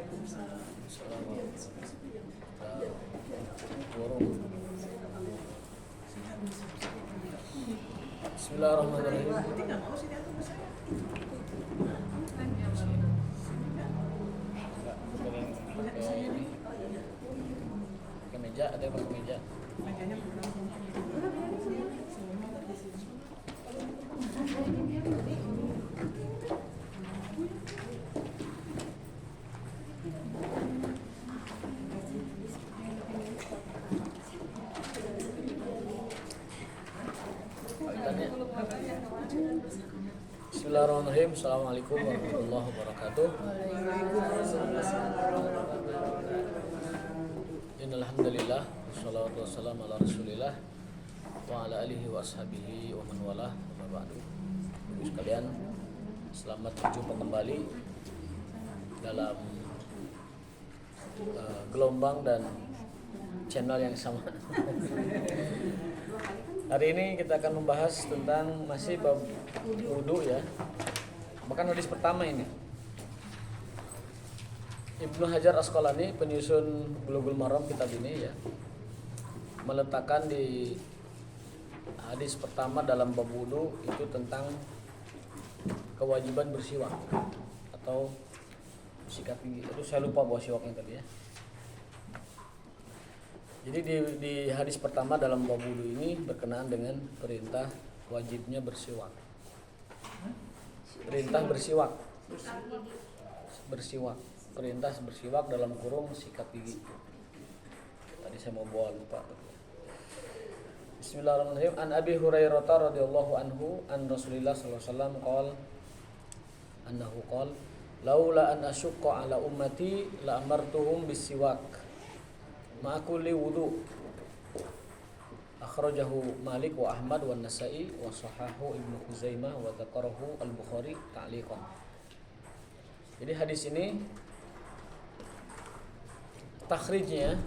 Bismillahirrahmanirrahim. Pakai meja, ada yang pakai meja. Bismillahirrahmanirrahim. Assalamualaikum warahmatullahi wabarakatuh. Innalhamdulillah wassalatu wassalamu ala rasulillah wa ala alihi wa ashabihi wa man walah wa ba'du. Ibu sekalian, selamat berjumpa kembali dalam gelombang dan channel yang sama. Hari ini kita akan membahas tentang masih bab wudu ya. Bahkan hadis pertama ini. Ibnu Hajar Asqalani, penyusun Bulughul Maram kitab ini ya, meletakkan di hadis pertama dalam bab wudu itu tentang kewajiban bersiwak atau sikat gigi. Itu saya lupa bawa siwaknya tadi ya. Jadi di hadis pertama dalam bab wudu ini berkenaan dengan perintah wajibnya bersiwak. Perintah bersiwak. Bersiwak. Perintah bersiwak dalam kurung sikat gigi. Tadi saya mau bawa lupa. Bismillahirrahmanirrahim. An Abi Hurairah radhiyallahu anhu an Rasulillah sallallahu alaihi wasallam qala annahu qala laula an asyqa ala ummati la amartuhum bisiwak ma kulli wudu. Akhrajahu Malik wa Ahmad wa Nasa'i wa sahahu Ibnu Khuzaimah wa dzakarahu Al-Bukhari ta'liqan. Jadi hadis ini takhrijnya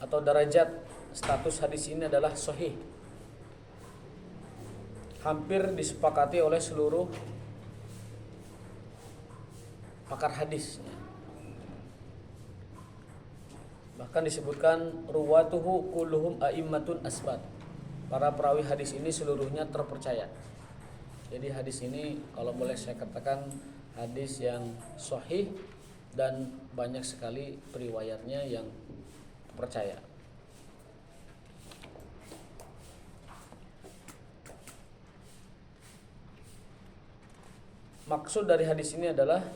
atau derajat status hadis ini adalah sahih. Hampir disepakati oleh seluruh pakar hadis. Bahkan disebutkan ruwatuhu kulluhum a'immatun asbat. Para perawi hadis ini seluruhnya terpercaya. Jadi hadis ini kalau boleh saya katakan hadis yang sahih dan banyak sekali periwayatnya yang terpercaya. Maksud dari hadis ini adalah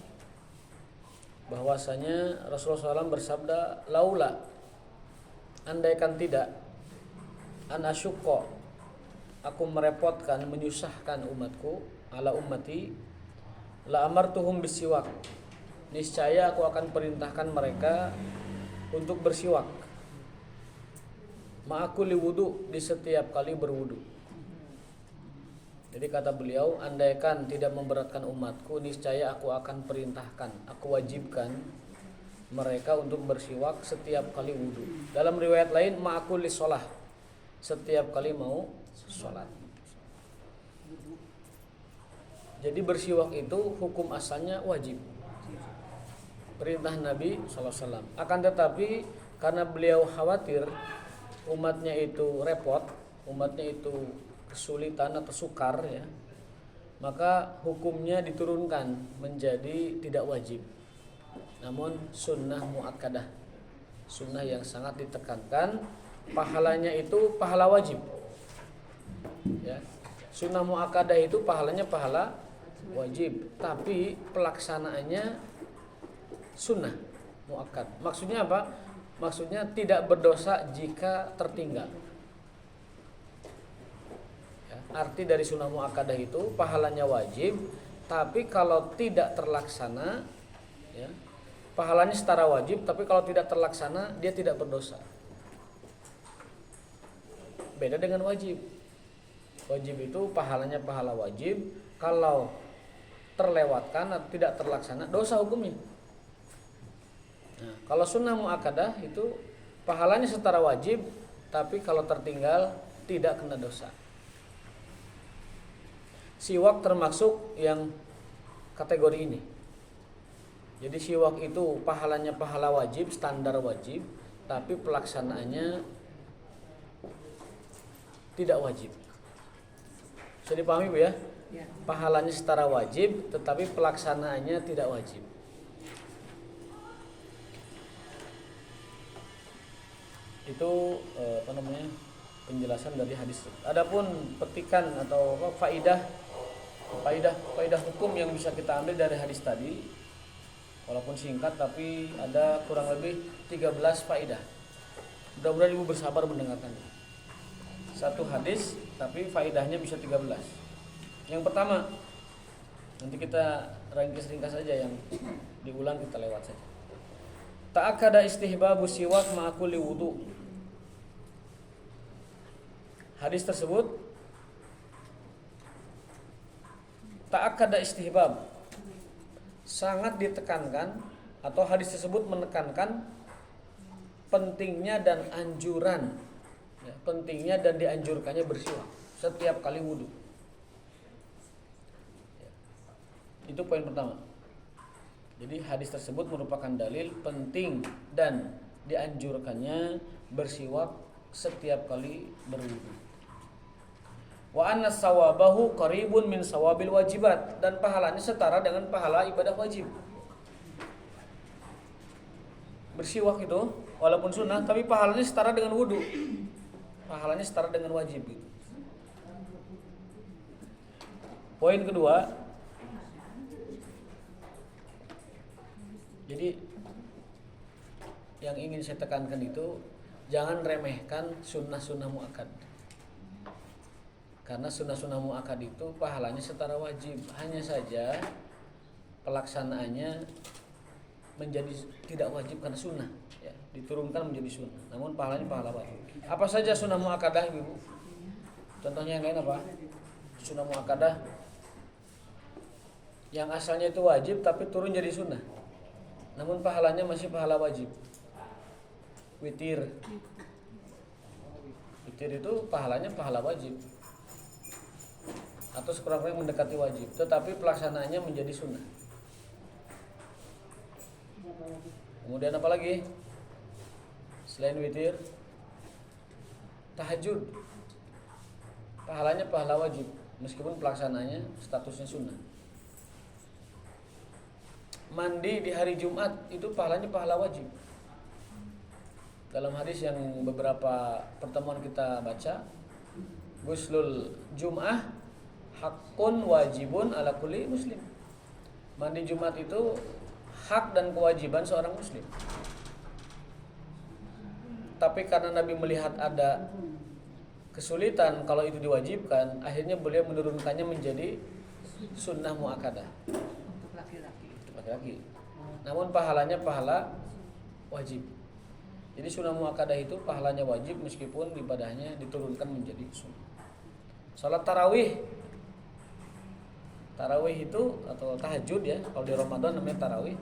bahwasanya Rasulullah SAW bersabda, laula, andaikan tidak, an asyukko, aku merepotkan, menyusahkan umatku, ala ummati, la amartuhum bisiwak, niscaya aku akan perintahkan mereka untuk bersiwak, ma'akuli wudu, di setiap kali berwudu. Jadi kata beliau, andaikan tidak memberatkan umatku, niscaya aku akan perintahkan, aku wajibkan mereka untuk bersiwak setiap kali wudu. Dalam riwayat lain, ma'akul lisholah, setiap kali mau sholat. Jadi bersiwak itu hukum asalnya wajib, perintah Nabi SAW. Akan tetapi karena beliau khawatir umatnya itu repot, umatnya itu kesulitan atau sukar ya, maka hukumnya diturunkan menjadi tidak wajib, namun sunnah muakkadah, sunnah yang sangat ditekankan, pahalanya itu pahala wajib ya. Sunnah muakkadah itu pahalanya pahala wajib, tapi pelaksanaannya sunnah muakkad. Maksudnya apa? Maksudnya tidak berdosa jika tertinggal. Arti dari sunnah muakkadah itu pahalanya wajib, tapi kalau tidak terlaksana ya, pahalanya setara wajib, tapi kalau tidak terlaksana dia tidak berdosa. Beda dengan wajib. Wajib itu pahalanya pahala wajib, kalau terlewatkan atau tidak terlaksana dosa hukumnya. Nah, kalau sunnah muakkadah itu pahalanya setara wajib, tapi kalau tertinggal tidak kena dosa. Siwak termasuk yang kategori ini. Jadi siwak itu pahalanya pahala wajib, standar wajib, tapi pelaksanaannya tidak wajib. Bisa dipahami Bu ya? Pahalanya setara wajib, tetapi pelaksanaannya tidak wajib. Itu penjelasan dari hadis. Adapun petikan atau faidah hukum yang bisa kita ambil dari hadis tadi, walaupun singkat tapi ada kurang lebih 13 faidah. Mudah-mudahan Ibu bersabar mendengarkannya. Satu hadis tapi faidahnya bisa 13. Yang pertama, nanti kita ringkas saja, yang diulang kita lewat saja. Ta'akkada istihbabu siwak ma'akuli wudu. Hadis tersebut ta'akkada istihbab, sangat ditekankan, atau hadis tersebut menekankan pentingnya dan anjuran, pentingnya dan dianjurkannya bersiwak setiap kali wudu. Itu poin pertama. Jadi hadis tersebut merupakan dalil penting dan dianjurkannya bersiwak setiap kali berwudu. Wa anna sawabahu qaribun min sawabil wajibat, dan pahalanya setara dengan pahala ibadah wajib. Bersiwak itu walaupun sunnah tapi pahalanya setara dengan wudu. Pahalanya setara dengan wajib gitu. Poin kedua, jadi yang ingin saya tekankan itu jangan remehkan sunnah-sunnah muakkad. Karena sunnah-sunnah muakkad itu pahalanya setara wajib, hanya saja pelaksanaannya menjadi tidak wajib karena sunnah, ya, diturunkan menjadi sunnah. Namun pahalanya pahala wajib. Apa saja sunnah muakkadah, Ibu? Contohnya yang lain apa? Sunnah muakkadah yang asalnya itu wajib tapi turun jadi sunnah, namun pahalanya masih pahala wajib. Witir itu pahalanya pahala wajib atau sekurang-kurangnya mendekati wajib, tetapi pelaksanaannya menjadi sunnah. Kemudian apa lagi selain witir? Tahajud, pahalanya pahala wajib meskipun pelaksanaannya statusnya sunnah. Mandi di hari Jumat itu pahalanya pahala wajib. Dalam hadis yang beberapa pertemuan kita baca, Ghuslul Jum'ah hakun wajibun ala kulli muslim. Mandi Jumat itu hak dan kewajiban seorang muslim. Tapi karena Nabi melihat ada kesulitan kalau itu diwajibkan, akhirnya beliau menurunkannya menjadi sunnah muakkadah untuk laki-laki. Namun pahalanya pahala wajib. Jadi sunnah muakkadah itu pahalanya wajib meskipun ibadahnya diturunkan menjadi sunnah. Salat tarawih itu atau tahajud ya, kalau di Ramadan namanya tarawih,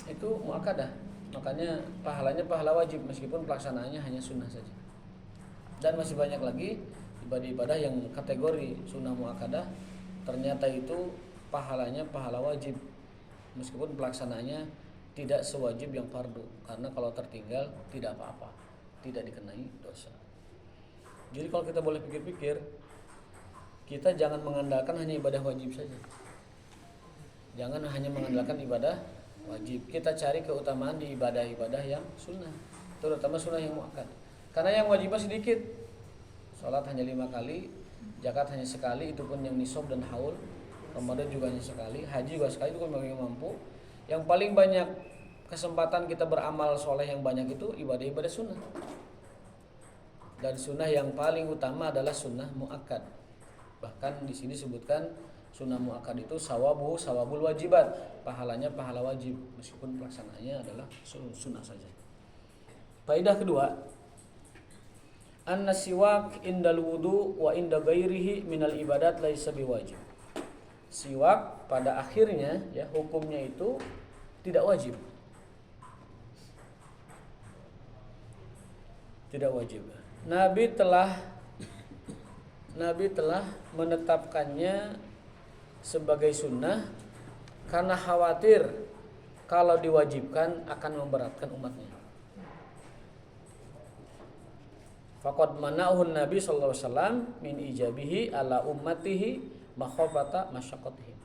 itu muakkadah. Makanya pahalanya pahala wajib meskipun pelaksanaannya hanya sunnah saja. Dan masih banyak lagi ibadah-ibadah yang kategori sunnah muakkadah, ternyata itu pahalanya pahala wajib meskipun pelaksanaannya tidak sewajib yang fardu, karena kalau tertinggal tidak apa-apa, tidak dikenai dosa. Jadi kalau kita boleh pikir-pikir, kita jangan mengandalkan hanya ibadah wajib saja. Jangan hanya mengandalkan ibadah wajib. Kita cari keutamaan di ibadah-ibadah yang sunnah, terutama sunnah yang muakkad. Karena yang wajibnya sedikit. Salat hanya 5 kali, zakat hanya sekali, itu pun yang nisab dan haul. Ramadan juga hanya sekali, haji juga sekali, itu pun bagi yang mampu. Yang paling banyak kesempatan kita beramal soleh yang banyak itu ibadah-ibadah sunnah. Dan sunnah yang paling utama adalah sunnah muakkad. Bahkan di sini sebutkan sunnah muakkad itu sawabul wajibat, pahalanya pahala wajib meskipun pelaksanaannya adalah sunnah saja. Faedah kedua, anna siwak indal wudu wa inda ghairihi minal ibadat laisa biwajib. Siwak pada akhirnya ya hukumnya itu tidak wajib. Tidak wajib. Nabi telah menetapkannya sebagai sunnah karena khawatir kalau diwajibkan akan memberatkan umatnya. Faqad mana'uhu Nabi sallallahu alaihi wasallam min ijabihi ala ummatihi makhafata masyaqqatihim.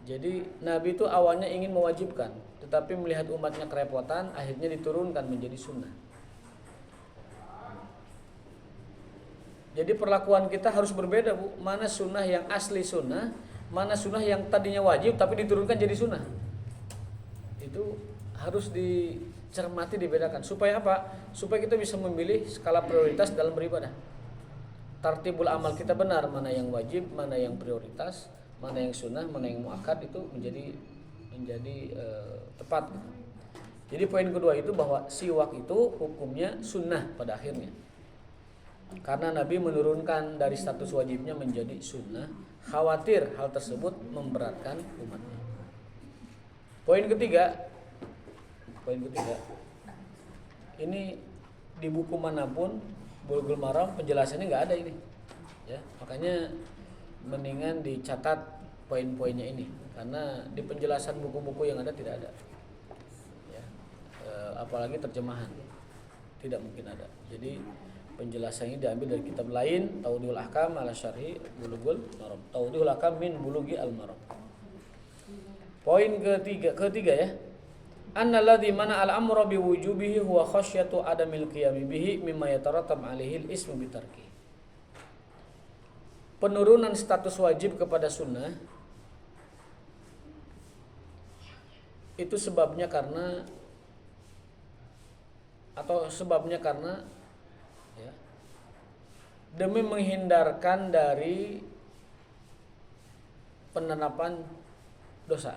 Jadi Nabi itu awalnya ingin mewajibkan, tetapi melihat umatnya kerepotan, akhirnya diturunkan menjadi sunnah. Jadi perlakuan kita harus berbeda, Bu. Mana sunnah yang asli sunnah, mana sunnah yang tadinya wajib tapi diturunkan jadi sunnah. Itu harus dicermati, dibedakan. Supaya apa? Supaya kita bisa memilih skala prioritas dalam beribadah. Tartibul amal kita benar, mana yang wajib, mana yang prioritas, mana yang sunnah, mana yang muakkad, itu menjadi tepat. Jadi poin kedua itu bahwa siwak itu hukumnya sunnah pada akhirnya. Karena Nabi menurunkan dari status wajibnya menjadi sunnah, khawatir hal tersebut memberatkan umatnya. Poin ketiga, ini di buku manapun Bulughul Maram penjelasannya nggak ada ini, ya, makanya mendingan dicatat poin-poinnya ini, karena di penjelasan buku-buku yang ada tidak ada, ya, apalagi terjemahan tidak mungkin ada. Jadi penjelasan ini diambil dari kitab lain, Tawdihul Ahkam ala Syarhi Bulughul Maram, Tawdihul Ahkam min Bulughi al-Maram. Poin ketiga ya. Annalladzi mana al-amra biwujubihi huwa khasyatu adamil qiyami bihi mimma yatarattab alaihi al-ismu bitarki. Penurunan status wajib kepada sunnah itu sebabnya karena ya, demi menghindarkan dari penerapan dosa,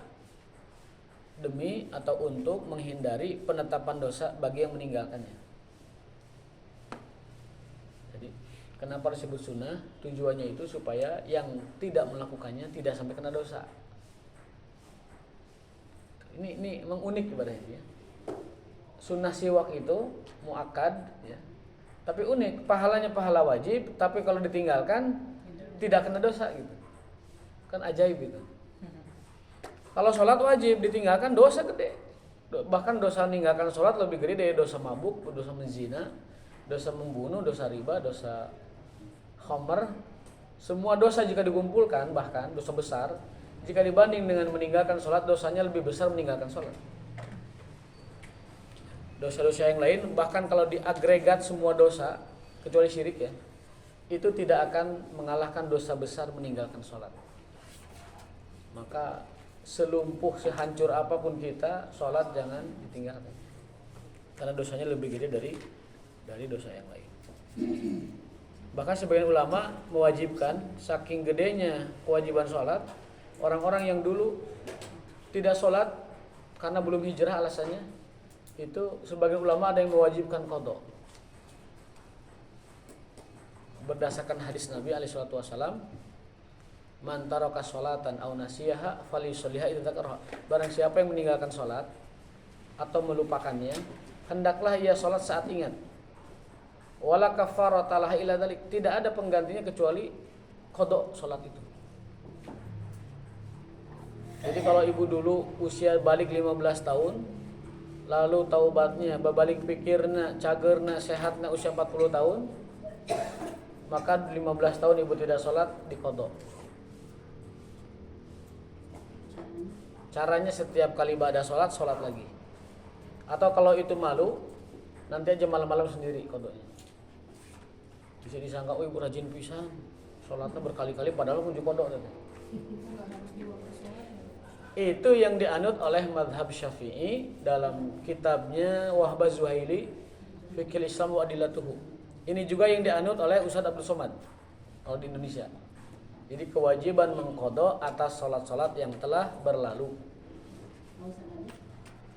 demi atau untuk menghindari penetapan dosa bagi yang meninggalkannya. Jadi kenapa disebut sunnah? Tujuannya itu supaya yang tidak melakukannya tidak sampai kena dosa. Ini memang unik ibadahnya, ya. Sunnah siwak itu muakkad, ya, tapi unik, pahalanya pahala wajib, tapi kalau ditinggalkan tidak kena dosa gitu. Kan ajaib itu. Kalau sholat wajib ditinggalkan dosa gede. Bahkan dosa meninggalkan sholat lebih gede dari dosa mabuk, dosa menzina, dosa membunuh, dosa riba, dosa khamr. Semua dosa jika dikumpulkan, bahkan dosa besar, jika dibanding dengan meninggalkan sholat, dosanya lebih besar meninggalkan sholat. Dosa-dosa yang lain, bahkan kalau diagregat semua dosa, kecuali syirik, ya, itu tidak akan mengalahkan dosa besar meninggalkan sholat. Maka selumpuh, sehancur apapun kita, sholat jangan ditinggalkan, karena dosanya lebih gede dari dosa yang lain. Bahkan sebagian ulama mewajibkan, saking gedenya kewajiban sholat, orang-orang yang dulu tidak sholat karena belum hijrah alasannya, itu sebagian ulama ada yang mewajibkan qadha. Berdasarkan hadis Nabi alaihi salatu wasallam, man taraka sholatan aw nasiyaha falyusalliha idza dzakaraha. Barang siapa yang meninggalkan sholat atau melupakannya, hendaklah ia sholat saat ingat. Wala kafarata laha illa dzalik. Tidak ada penggantinya kecuali qadha sholat itu. Jadi kalau ibu dulu usia balik 15 tahun, lalu taubatnya, babalik pikirna, cagerna, sehatna usia 40 tahun, maka 15 tahun ibu tidak sholat, diqadha. Caranya setiap kali ibadah sholat lagi. Atau kalau itu malu, nanti aja malam-malam sendiri qadhanya. Bisa disangka, oh ibu rajin pisan, sholatnya berkali-kali padahal kunci qadha. Itu yang dianut oleh madhab Syafi'i dalam kitabnya Wahbah Zuhaili Fiqhul Islam wa Adillatuhu. Ini juga yang dianut oleh Ustadz Abdul Somad kalau di Indonesia. Jadi kewajiban mengqadha atas sholat-sholat yang telah berlalu.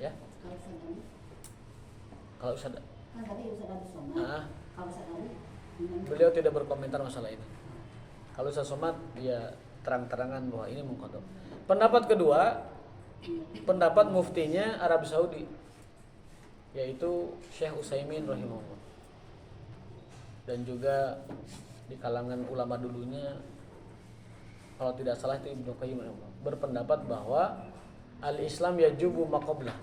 Ya. Kalau Ustadz. Beliau tidak berkomentar masalah ini. Kalau Ustadz Somad dia terang-terangan bahwa ini mengqadha. Pendapat kedua, pendapat muftinya Arab Saudi, yaitu Syekh Utsaimin rahimahullah. Dan juga di kalangan ulama dulunya, kalau tidak salah itu Ibnu Qayyim berpendapat bahwa Al-Islam yajubu ma qablah.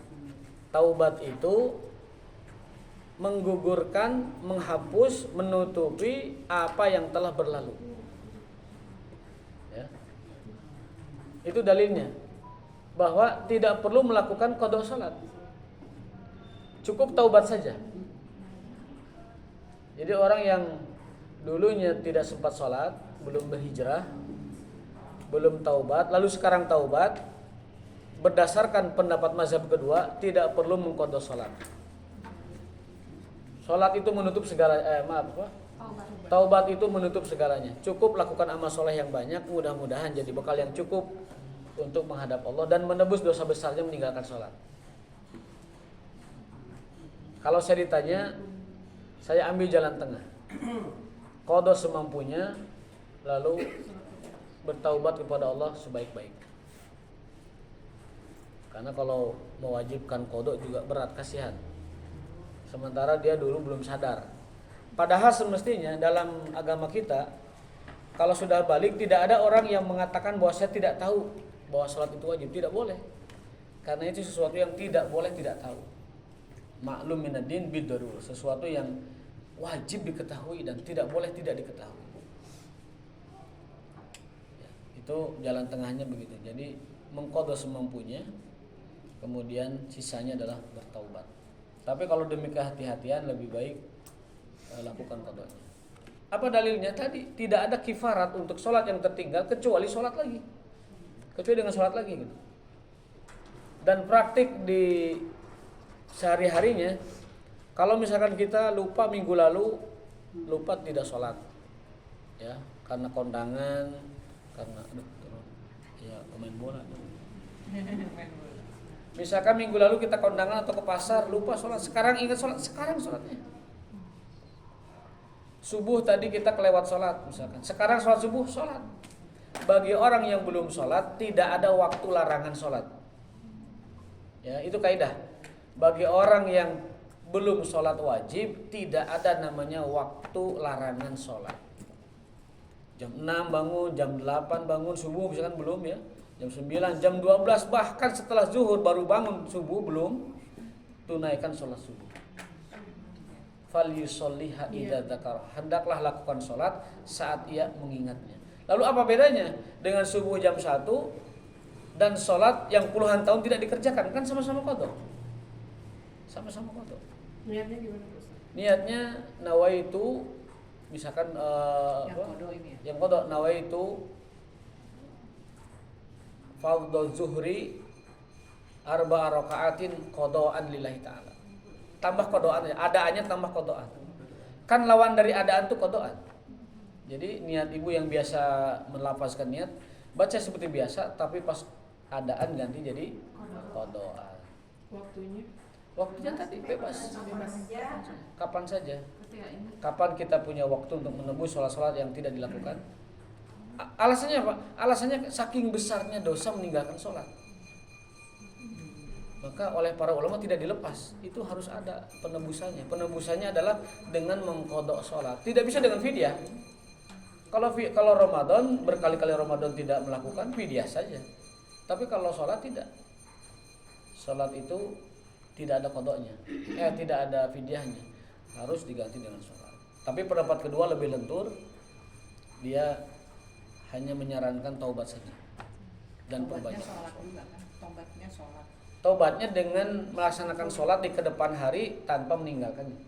Taubat itu menggugurkan, menghapus, menutupi apa yang telah berlalu. Ya. Itu dalilnya bahwa tidak perlu melakukan qada salat. Cukup taubat saja. Jadi orang yang dulunya tidak sempat salat, belum berhijrah, belum taubat, lalu sekarang taubat, berdasarkan pendapat mazhab kedua tidak perlu mengqada salat. Salat itu menutup segala Taubat itu menutup segalanya. Cukup lakukan amal soleh yang banyak, mudah-mudahan jadi bekal yang cukup untuk menghadap Allah dan menebus dosa besarnya meninggalkan salat. Kalau saya ditanya, saya ambil jalan tengah. Qada semampunya, lalu bertaubat kepada Allah sebaik-baik. Karena kalau mewajibkan qada juga berat, kasihan. Sementara dia dulu belum sadar. Padahal semestinya dalam agama kita, kalau sudah balik tidak ada orang yang mengatakan bahwa saya tidak tahu bahwa salat itu wajib. Tidak boleh. Karena itu sesuatu yang tidak boleh tidak tahu. Maklum minad-din bid-darurah, sesuatu yang wajib diketahui dan tidak boleh tidak diketahui. Ya, itu jalan tengahnya begitu. Jadi mengqada semampunya, kemudian sisanya adalah bertaubat. Tapi kalau demi kehati-hatian lebih baik lakukan qadanya. Apa dalilnya? Tadi tidak ada kifarat untuk sholat yang tertinggal kecuali sholat lagi. Kecuali dengan sholat lagi gitu. Dan praktik di sehari-harinya, kalau misalkan kita lupa minggu lalu, lupa tidak sholat, ya karena kondangan, karena ya pemain bola. Misalkan minggu lalu kita kondangan atau ke pasar, lupa sholat, sekarang ingat sholat, sekarang sholatnya. Subuh tadi kita kelewat sholat misalkan, sekarang sholat subuh, sholat. Bagi orang yang belum sholat, tidak ada waktu larangan sholat. Ya, itu kaidah. Bagi orang yang belum sholat wajib, tidak ada namanya waktu larangan sholat. Jam 6 bangun, jam 8 bangun, subuh misalkan belum ya. Jam 9, jam 12, bahkan setelah zuhur baru bangun subuh belum, tunaikan sholat subuh. Falyusolliha idza dzakara. Hendaklah lakukan sholat saat ia mengingatnya. Lalu apa bedanya dengan subuh jam 1 dan sholat yang puluhan tahun tidak dikerjakan? Kan sama-sama qada. Sama-sama qada. Niatnya gimana, Ustaz? Niatnya nawaitu, misalkan yang qada nawaitu fardhu zuhri arba'a raka'atin qada'an lillahi ta'ala. Tambah qada'an, adaannya tambah qada'an. Kan lawan dari adaan itu qada'an. Jadi niat ibu yang biasa melafazkan niat, baca seperti biasa tapi pas adaan ganti jadi qada'an. Waktunya tadi bebas. Kapan saja. Kapan kita punya waktu untuk menebus sholat-sholat yang tidak dilakukan? Alasannya apa? Alasannya saking besarnya dosa meninggalkan sholat. Maka oleh para ulama tidak dilepas. Itu harus ada penebusannya. Penebusannya adalah dengan mengqada sholat. Tidak bisa dengan fidyah. Kalau Ramadan, berkali-kali Ramadan tidak melakukan, fidyah saja. Tapi kalau sholat tidak. Sholat itu tidak ada qadanya. Tidak ada fidyahnya. Harus diganti dengan sholat. Tapi pendapat kedua lebih lentur. Dia hanya menyarankan taubat saja dan perbanyak sholat. Taubatnya sholat. Taubatnya dengan melaksanakan sholat di kedepan hari tanpa meninggalkannya.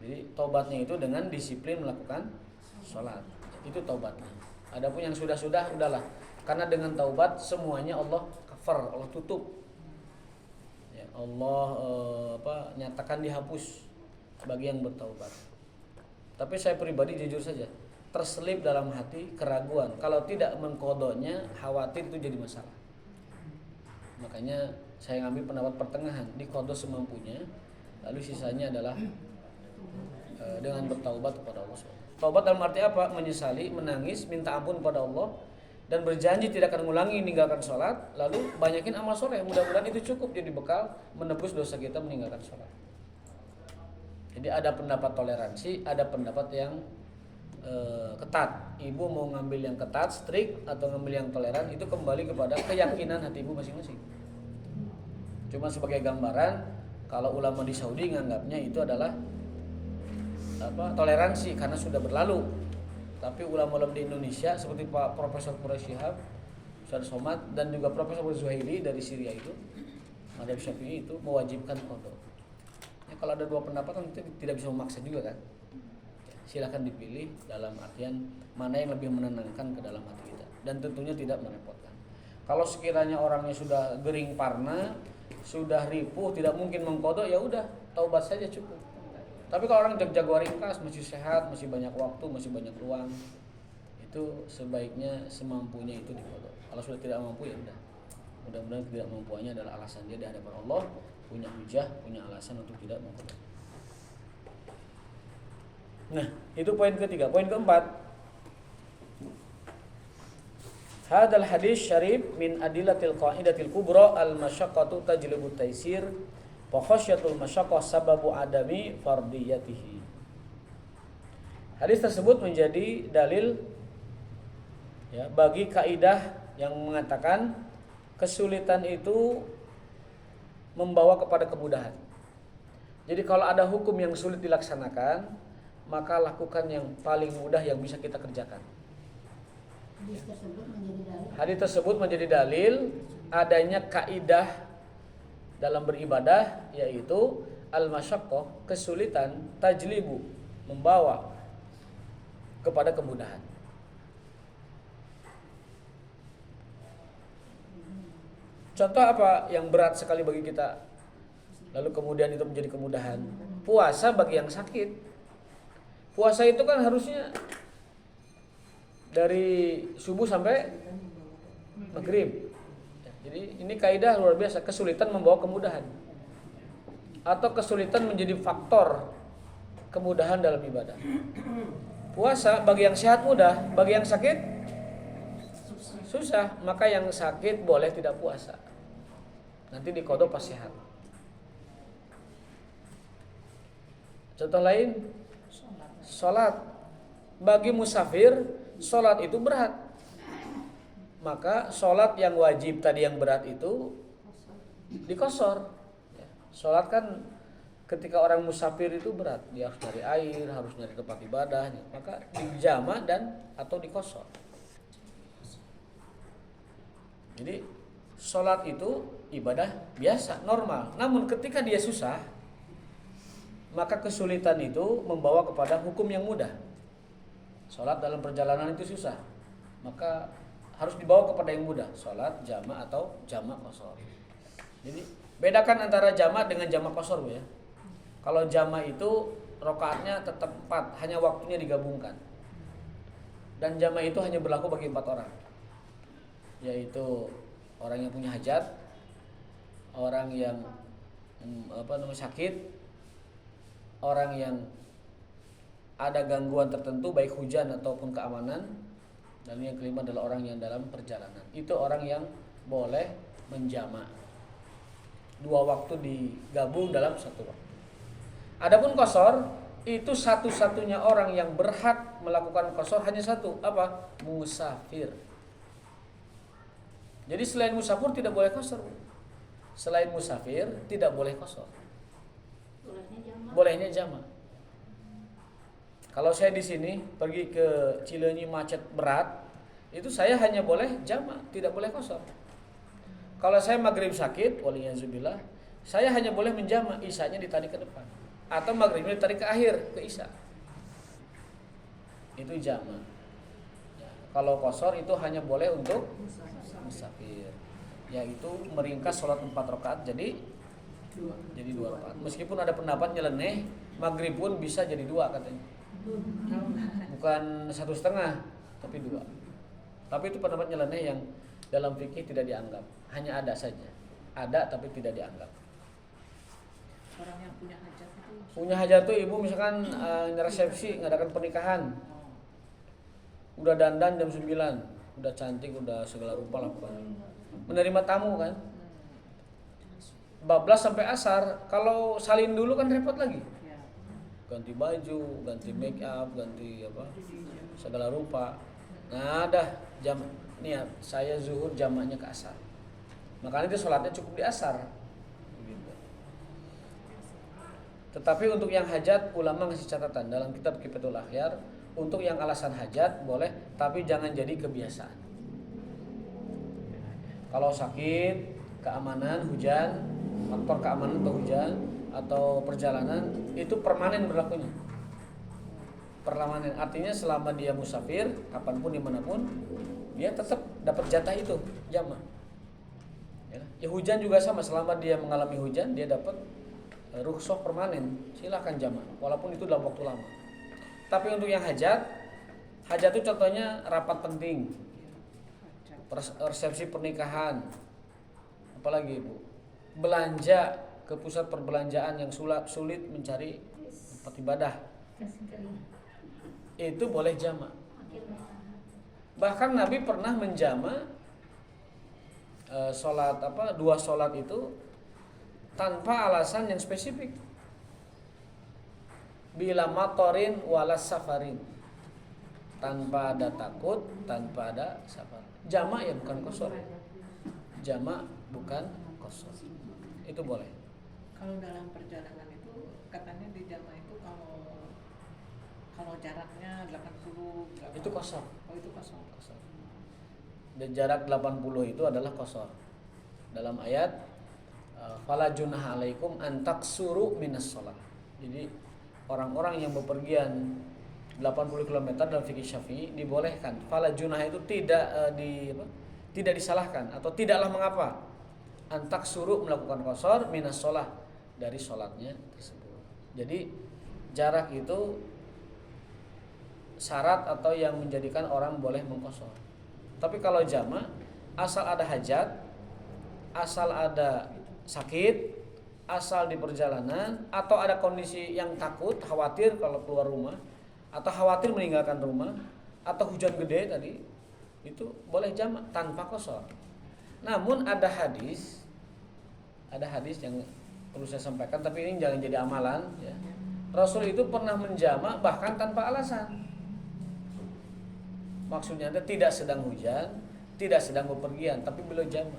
Jadi taubatnya itu dengan disiplin melakukan sholat. Itu taubatnya. Adapun yang sudah-sudah udahlah. Karena dengan taubat semuanya Allah cover, Allah tutup. Ya, Allah nyatakan dihapus bagi yang bertaubat. Tapi saya pribadi jujur saja, terselip dalam hati keraguan. Kalau tidak mengqadanya, khawatir itu jadi masalah. Makanya saya ngambil pendapat pertengahan, diqada semampunya, lalu sisanya adalah dengan bertaubat kepada Allah. Taubat dalam arti apa? Menyesali, menangis, minta ampun kepada Allah dan berjanji tidak akan mengulangi meninggalkan sholat. Lalu banyakin amal soleh. Mudah-mudahan itu cukup jadi bekal menebus dosa kita meninggalkan sholat. Jadi ada pendapat toleransi, ada pendapat yang ketat. Ibu mau ngambil yang ketat, strict atau ngambil yang toleran, itu kembali kepada keyakinan hati ibu masing-masing. Cuma sebagai gambaran, kalau ulama di Saudi nganggapnya itu adalah toleransi karena sudah berlalu. Tapi ulama-ulama di Indonesia seperti Pak Profesor Quraisy Shihab, Ustaz Somad dan juga Profesor Zuhaili dari Syria itu, Madzhab Syafi'i itu mewajibkan qada. Ya, kalau ada dua pendapat kan itu tidak bisa memaksa juga kan. Silakan dipilih dalam artian mana yang lebih menenangkan ke dalam hati kita dan tentunya tidak merepotkan. Kalau sekiranya orangnya sudah gering parna, sudah ripuh, tidak mungkin mengqada, ya udah taubat saja cukup. Tapi kalau orang jago ringkas, masih sehat, masih banyak waktu, masih banyak ruang, itu sebaiknya semampunya itu diqada. Kalau sudah tidak mampu ya udah. Mudah-mudahan tidak mampuannya adalah alasan dia di hadapan Allah, punya hujah, punya alasan untuk tidak mengqada. Nah, itu poin ketiga. Poin keempat, hadal hadis syarif min adillatil qaidatil kubra al masyaqqatu tajlibu taisir wa khasyatul masyaqqah sababu adami fardiyatihi. Hadis tersebut menjadi dalil ya bagi kaidah yang mengatakan kesulitan itu membawa kepada kemudahan. Jadi kalau ada hukum yang sulit dilaksanakan, maka lakukan yang paling mudah yang bisa kita kerjakan. Hadis tersebut menjadi dalil adanya kaidah dalam beribadah, yaitu al-masyaqqah, kesulitan, tajlibu, membawa kepada kemudahan. Contoh apa yang berat sekali bagi kita, lalu kemudian itu menjadi kemudahan? Puasa bagi yang sakit. Puasa itu kan harusnya dari subuh sampai maghrib. Jadi ini kaidah luar biasa, kesulitan membawa kemudahan. Atau kesulitan menjadi faktor kemudahan dalam ibadah. Puasa bagi yang sehat mudah, bagi yang sakit susah. Maka yang sakit boleh tidak puasa, nanti diqada pas sehat. Contoh lain, sholat bagi musafir, sholat itu berat. Maka sholat yang wajib tadi yang berat itu dikosor. Sholat kan ketika orang musafir itu berat, dia harus nyari air, harus nyari tempat ibadahnya, maka dijama dan atau dikosor. Jadi sholat itu ibadah biasa, normal. Namun ketika dia susah, maka kesulitan itu membawa kepada hukum yang mudah. Sholat dalam perjalanan itu susah, maka harus dibawa kepada yang mudah. Sholat jama' atau jama' qashar. Jadi bedakan antara jama' dengan jama' qashar ya. Kalau jama' itu rakaatnya tetap 4, hanya waktunya digabungkan. Dan jama' itu hanya berlaku bagi 4 orang. Yaitu orang yang punya hajat, orang yang sakit, orang yang ada gangguan tertentu baik hujan ataupun keamanan, dan yang kelima adalah orang yang dalam perjalanan. Itu orang yang boleh menjama'. 2 waktu digabung dalam 1 waktu. Adapun qashar itu satu-satunya orang yang berhak melakukan qashar hanya satu, apa? Musafir. Jadi selain musafir tidak boleh qashar. Selain musafir tidak boleh qashar. Bolehnya jama'. Kalau saya di sini pergi ke Cileunyi macet berat, itu saya hanya boleh jama', tidak boleh qashar. Kalau saya maghrib sakit, waliyazubillah, saya hanya boleh menjama', isyanya ditarik ke depan atau maghribnya ditarik ke akhir, ke isya. Itu jama'. Kalau qashar itu hanya boleh untuk musafir, yaitu meringkas sholat 4 rakaat jadi 2 rakaat. Meskipun ada pendapat nyeleneh, maghrib pun bisa jadi 2 katanya. Bukan 1,5 tapi 2. Tapi itu pendapat nyeleneh yang dalam fikih tidak dianggap, hanya ada saja. Ada tapi tidak dianggap. Orang yang punya hajat itu. Punya hajat tuh ibu misalkan resepsi, ngadakan pernikahan. Udah dandan jam 9, udah cantik, udah segala rupa lah pokoknya. Menerima tamu kan. Bablas sampai asar, kalau salin dulu kan repot lagi. ganti baju, ganti make up, ganti apa segala rupa. Nah, dah jam niat saya zuhur jamaknya ke asar. Makanya itu sholatnya cukup di asar. Begitu. Tetapi untuk yang hajat ulama ngasih catatan dalam kitab Kifatul Akhyar, untuk yang alasan hajat boleh, tapi jangan jadi kebiasaan. Kalau sakit, keamanan, hujan, faktor keamanan atau hujan atau perjalanan itu permanen berlakunya. Permanen artinya selama dia musafir, kapanpun dimanapun, dia tetap dapat jatah itu jamak. Ya hujan juga sama, selama dia mengalami hujan dia dapat rukhsah permanen, silakan jamak walaupun itu dalam waktu lama. Tapi untuk yang hajat itu contohnya rapat penting, resepsi pernikahan, apalagi Ibu, belanja ke pusat perbelanjaan yang sulit mencari tempat ibadah, itu boleh jamak. Bahkan Nabi pernah menjamak dua sholat itu tanpa alasan yang spesifik. Bila matorin walas safarin, tanpa ada takut, tanpa ada safar. Jamak ya bukan qasar. Jamak bukan qasar. Itu boleh. Kalau dalam perjalanan itu katanya di jamak itu kalau jaraknya 80 itu qasar. Oh itu kosong. Dan jarak 80 itu adalah qasar. Dalam ayat fala junaha alaikum an taksuru minas shalah. Jadi orang-orang yang bepergian 80 km dalam fikih Syafi'i dibolehkan. Fala junaha itu tidak disalahkan atau tidaklah mengapa an taksuru melakukan qasar minas shalah dari sholatnya tersebut. Jadi jarak itu syarat atau yang menjadikan orang boleh mengqasar. Tapi kalau jamak, asal ada hajat, asal ada sakit, asal di perjalanan, atau ada kondisi yang takut, khawatir kalau keluar rumah, atau khawatir meninggalkan rumah, atau hujan gede tadi, itu boleh jamak tanpa qasar. Namun ada hadis yang perlu saya sampaikan, tapi ini jangan jadi amalan. Ya. Rasul itu pernah menjamak bahkan tanpa alasan. Maksudnya tidak sedang hujan, tidak sedang bepergian, tapi beliau jamak.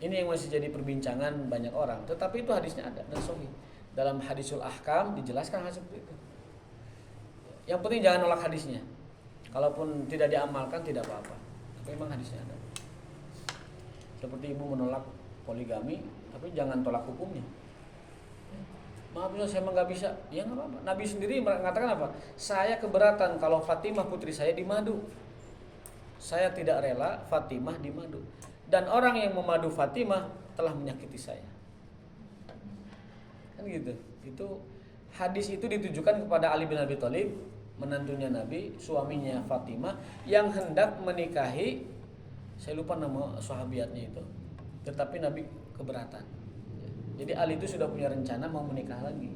Ini yang masih jadi perbincangan banyak orang. Tetapi itu hadisnya ada dan sahih. Dalam hadisul ahkam dijelaskan hal seperti itu. Yang penting jangan nolak hadisnya. Kalaupun tidak diamalkan tidak apa-apa. Tapi memang hadisnya ada. Seperti ibu menolak poligami, tapi jangan tolak hukumnya. Maaf saya emang gak bisa. Ya gak apa-apa. Nabi sendiri mengatakan apa? Saya keberatan kalau Fatimah putri saya dimadu. Saya tidak rela Fatimah dimadu. Dan orang yang memadu Fatimah telah menyakiti saya. Kan gitu. Itu hadis itu ditujukan kepada Ali bin Abi Thalib, menantunya Nabi, suaminya Fatimah yang hendak menikahi, saya lupa nama sahabiatnya itu. Tetapi Nabi keberatan. Jadi Ali itu sudah punya rencana mau menikah lagi.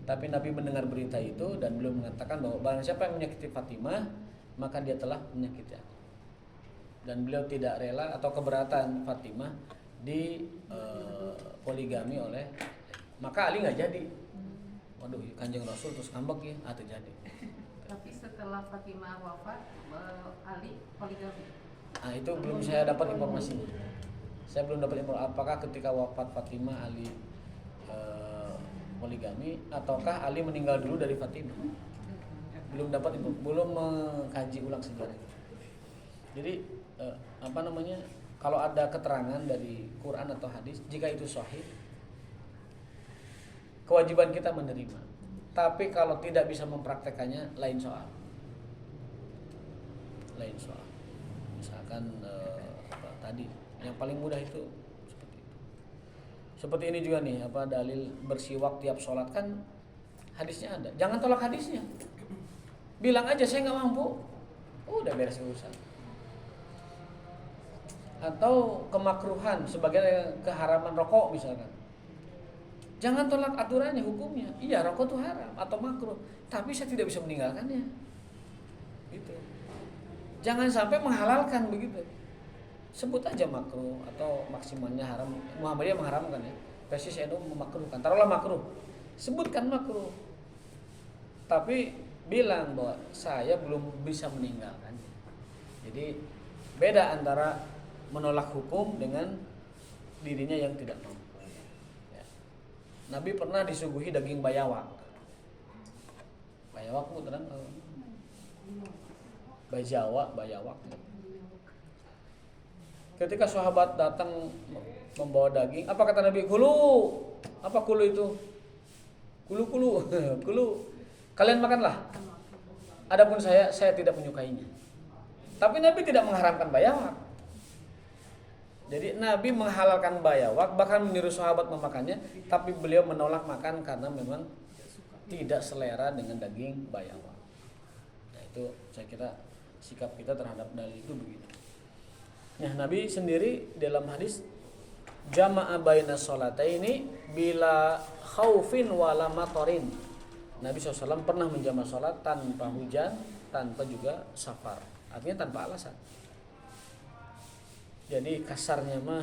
Tapi Nabi mendengar berita itu dan beliau mengatakan bahwa barang siapa yang menyakiti Fatimah, maka dia telah menyakiti aku. Dan beliau tidak rela atau keberatan Fatimah di poligami oleh, maka Ali nggak jadi. Waduh, Kanjeng Rasul terus ngambek ya, terjadi. Tapi setelah Fatimah wafat, Ali poligami. Nah itu belum saya dapat informasinya. Saya belum dapat informasi apakah ketika wafat Fatimah Ali poligami ataukah Ali meninggal dulu dari Fatimah. Belum dapat belum mengkaji ulang sejarah. Jadi kalau ada keterangan dari Quran atau hadis, jika itu sahih, kewajiban kita menerima. Tapi kalau tidak bisa mempraktekannya, lain soal. Misalkan tadi yang paling mudah itu seperti itu. Seperti ini juga nih, dalil bersiwak tiap sholat, kan hadisnya ada. Jangan tolak hadisnya. Bilang aja saya nggak mampu. Udah beres urusan. Atau kemakruhan sebagai keharaman rokok misalkan. Jangan tolak aturannya, hukumnya. Iya, rokok itu haram atau makruh, tapi saya tidak bisa meninggalkannya. Gitu. Jangan sampai menghalalkan begitu. Sebut aja makruh atau maksimalnya haram. Muhammadiyah mengharamkan ya. Persis NU memakruhkan. Taruhlah makruh. sebutkan makruh. Tapi bilang bahwa saya belum bisa meninggalkannya. Jadi beda antara menolak hukum dengan dirinya yang tidak mampu. Ya. Nabi pernah disuguhi daging bayawak. Bayawak bu terang bayawak. Ketika sahabat datang membawa daging, apa kata Nabi? Kulu. Apa kulu itu? Kulu. Kulu. Kalian makanlah. Adapun saya tidak menyukainya. Tapi Nabi tidak mengharamkan bayawak. Jadi Nabi menghalalkan bayawak, bahkan menyuruh sahabat memakannya, tapi beliau menolak makan karena memang tidak selera dengan daging bayawak. Nah, itu saya kira sikap kita terhadap dalil itu begitu. Nah, Nabi sendiri dalam hadis jama'a baina sholataini bila khaufin wala matorin. Nabi SAW pernah menjama sholat tanpa hujan, tanpa juga safar. Artinya tanpa alasan. Jadi kasarnya mah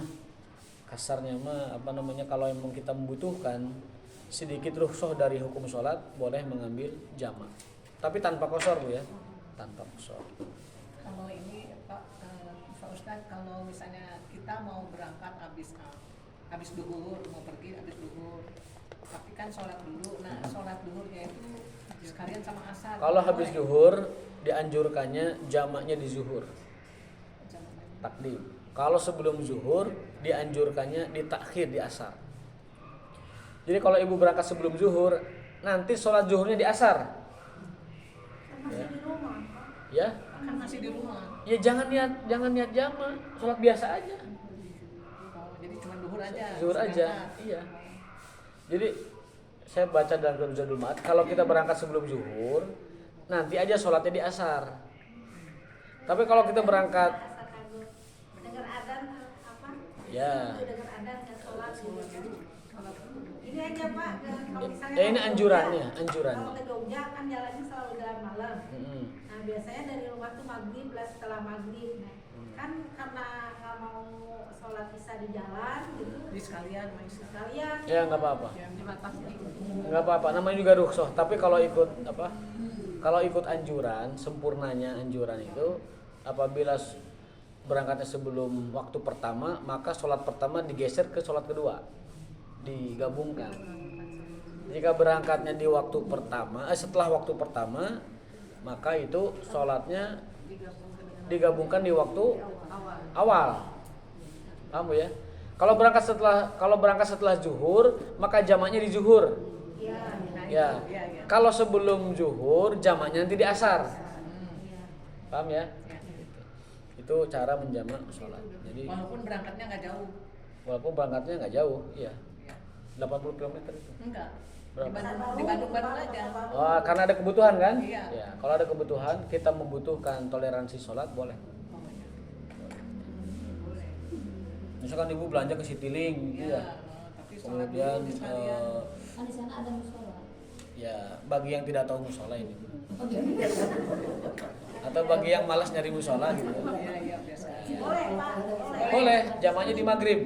kalau memang kita membutuhkan sedikit rukhsah dari hukum sholat, boleh mengambil jama'. Tapi tanpa qasar Bu ya. Tanpa qasar. Kalau ini Pak Ustadz, kalau misalnya kita mau berangkat habis duhur, mau pergi habis duhur, tapi kan sholat dulu. Nah, sholat duhurnya itu sekalian sama asar. Kalau habis duhur dianjurkannya jamaknya di zuhur. Takdim. Kalau sebelum zuhur dianjurkannya di takhir di asar. Jadi kalau ibu berangkat sebelum zuhur, nanti sholat zuhurnya di asar. Ya. Ya. Kan masih di rumah. Ya jangan niat jama, sholat biasa aja. Oh, jadi cuma duhur aja. Zuhur aja. Iya. Jadi saya baca dalam kitab Zadul Ma'ad, kalau kita berangkat sebelum zuhur, nanti aja sholatnya di asar. Tapi kalau kita berangkat dengar adzan apa? ya. Dengar adzan dan sholat gitu. Ini aja Pak, kalau misalnya Ini kalau anjurannya. Kalau ke Jogja kan jalannya selalu jalan malam. Mm-hmm. Nah biasanya dari rumah tuh maghrib lah setelah maghrib. Nah, kan karena nggak mau sholat isya di jalan gitu. Di sekalian, Sekalian. Ya nggak apa-apa. dibatasi. Nggak apa-apa. Namanya juga rukhsah. Tapi kalau ikut apa? Kalau ikut anjuran, sempurnanya anjuran itu apabila berangkatnya sebelum waktu pertama, maka sholat pertama digeser ke sholat kedua, digabungkan. Jika berangkatnya di waktu pertama, setelah waktu pertama, maka itu sholatnya digabungkan di waktu awal. Paham ya? Kalau berangkat setelah zuhur, maka jamaknya di zuhur. Ya. Kalau sebelum zuhur, jamaknya nanti di asar. Paham ya? Itu cara menjamak sholat. Jadi walaupun berangkatnya nggak jauh. Iya. 80 km itu. Enggak. Berapa? Di Bandung aja. Oh, karena ada kebutuhan kan? Iya. Ya, kalau ada kebutuhan, kita membutuhkan toleransi sholat boleh. Misalkan ibu belanja ke Citiling, gitu ya. Tapi sholat Kemudian dulu sekalian. Kan di sana ada musola. ya bagi yang tidak tahu musola ini, atau bagi yang malas nyari musola gitu. Iya, biasa. Boleh Pak, Boleh, jamaknya di maghrib.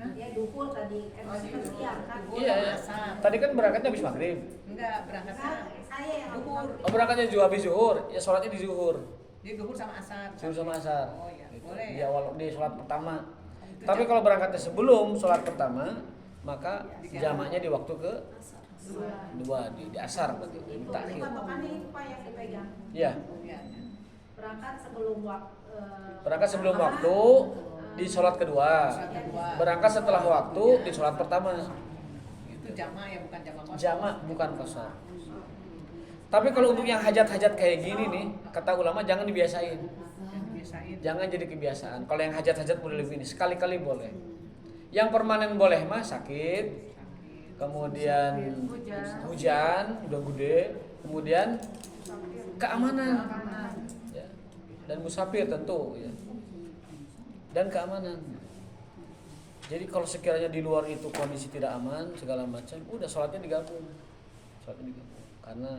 Dia duhur tadi kan siang kan. Iya, ya. Tadi kan berangkatnya habis maghrib. Enggak, berangkatnya Saya yang duhur. Oh, berangkatnya juga habis zuhur, ya sholatnya di zuhur. Di duhur sama asar. Zuhur sama asar. Oh iya, Gitu. boleh Di ya. awal di sholat pertama. Tapi kalau berangkatnya sebelum sholat pertama, maka jamaknya di waktu ke dua di asar berarti di takhir. Patokannya itu Pak yang dipegang. Iya. Iya. Berangkat sebelum waktu. Berangkat sebelum waktu di sholat kedua. Berangkat setelah waktu di sholat pertama. Itu jamaah ya, bukan jamaah kosong. Jamak bukan qasar. Tapi kalau untuk yang hajat-hajat kayak gini nih, kata ulama jangan dibiasain. Yang dibiasain. Jangan jadi kebiasaan. Kalau yang hajat-hajat boleh lebih ini, sekali-kali boleh. Yang permanen boleh mah sakit, kemudian hujan udah gede, kemudian keamanan, ya. Dan musafir tentu, ya. Dan keamanan. Jadi kalau sekiranya di luar itu kondisi tidak aman segala macam, udah sholatnya digabung, karena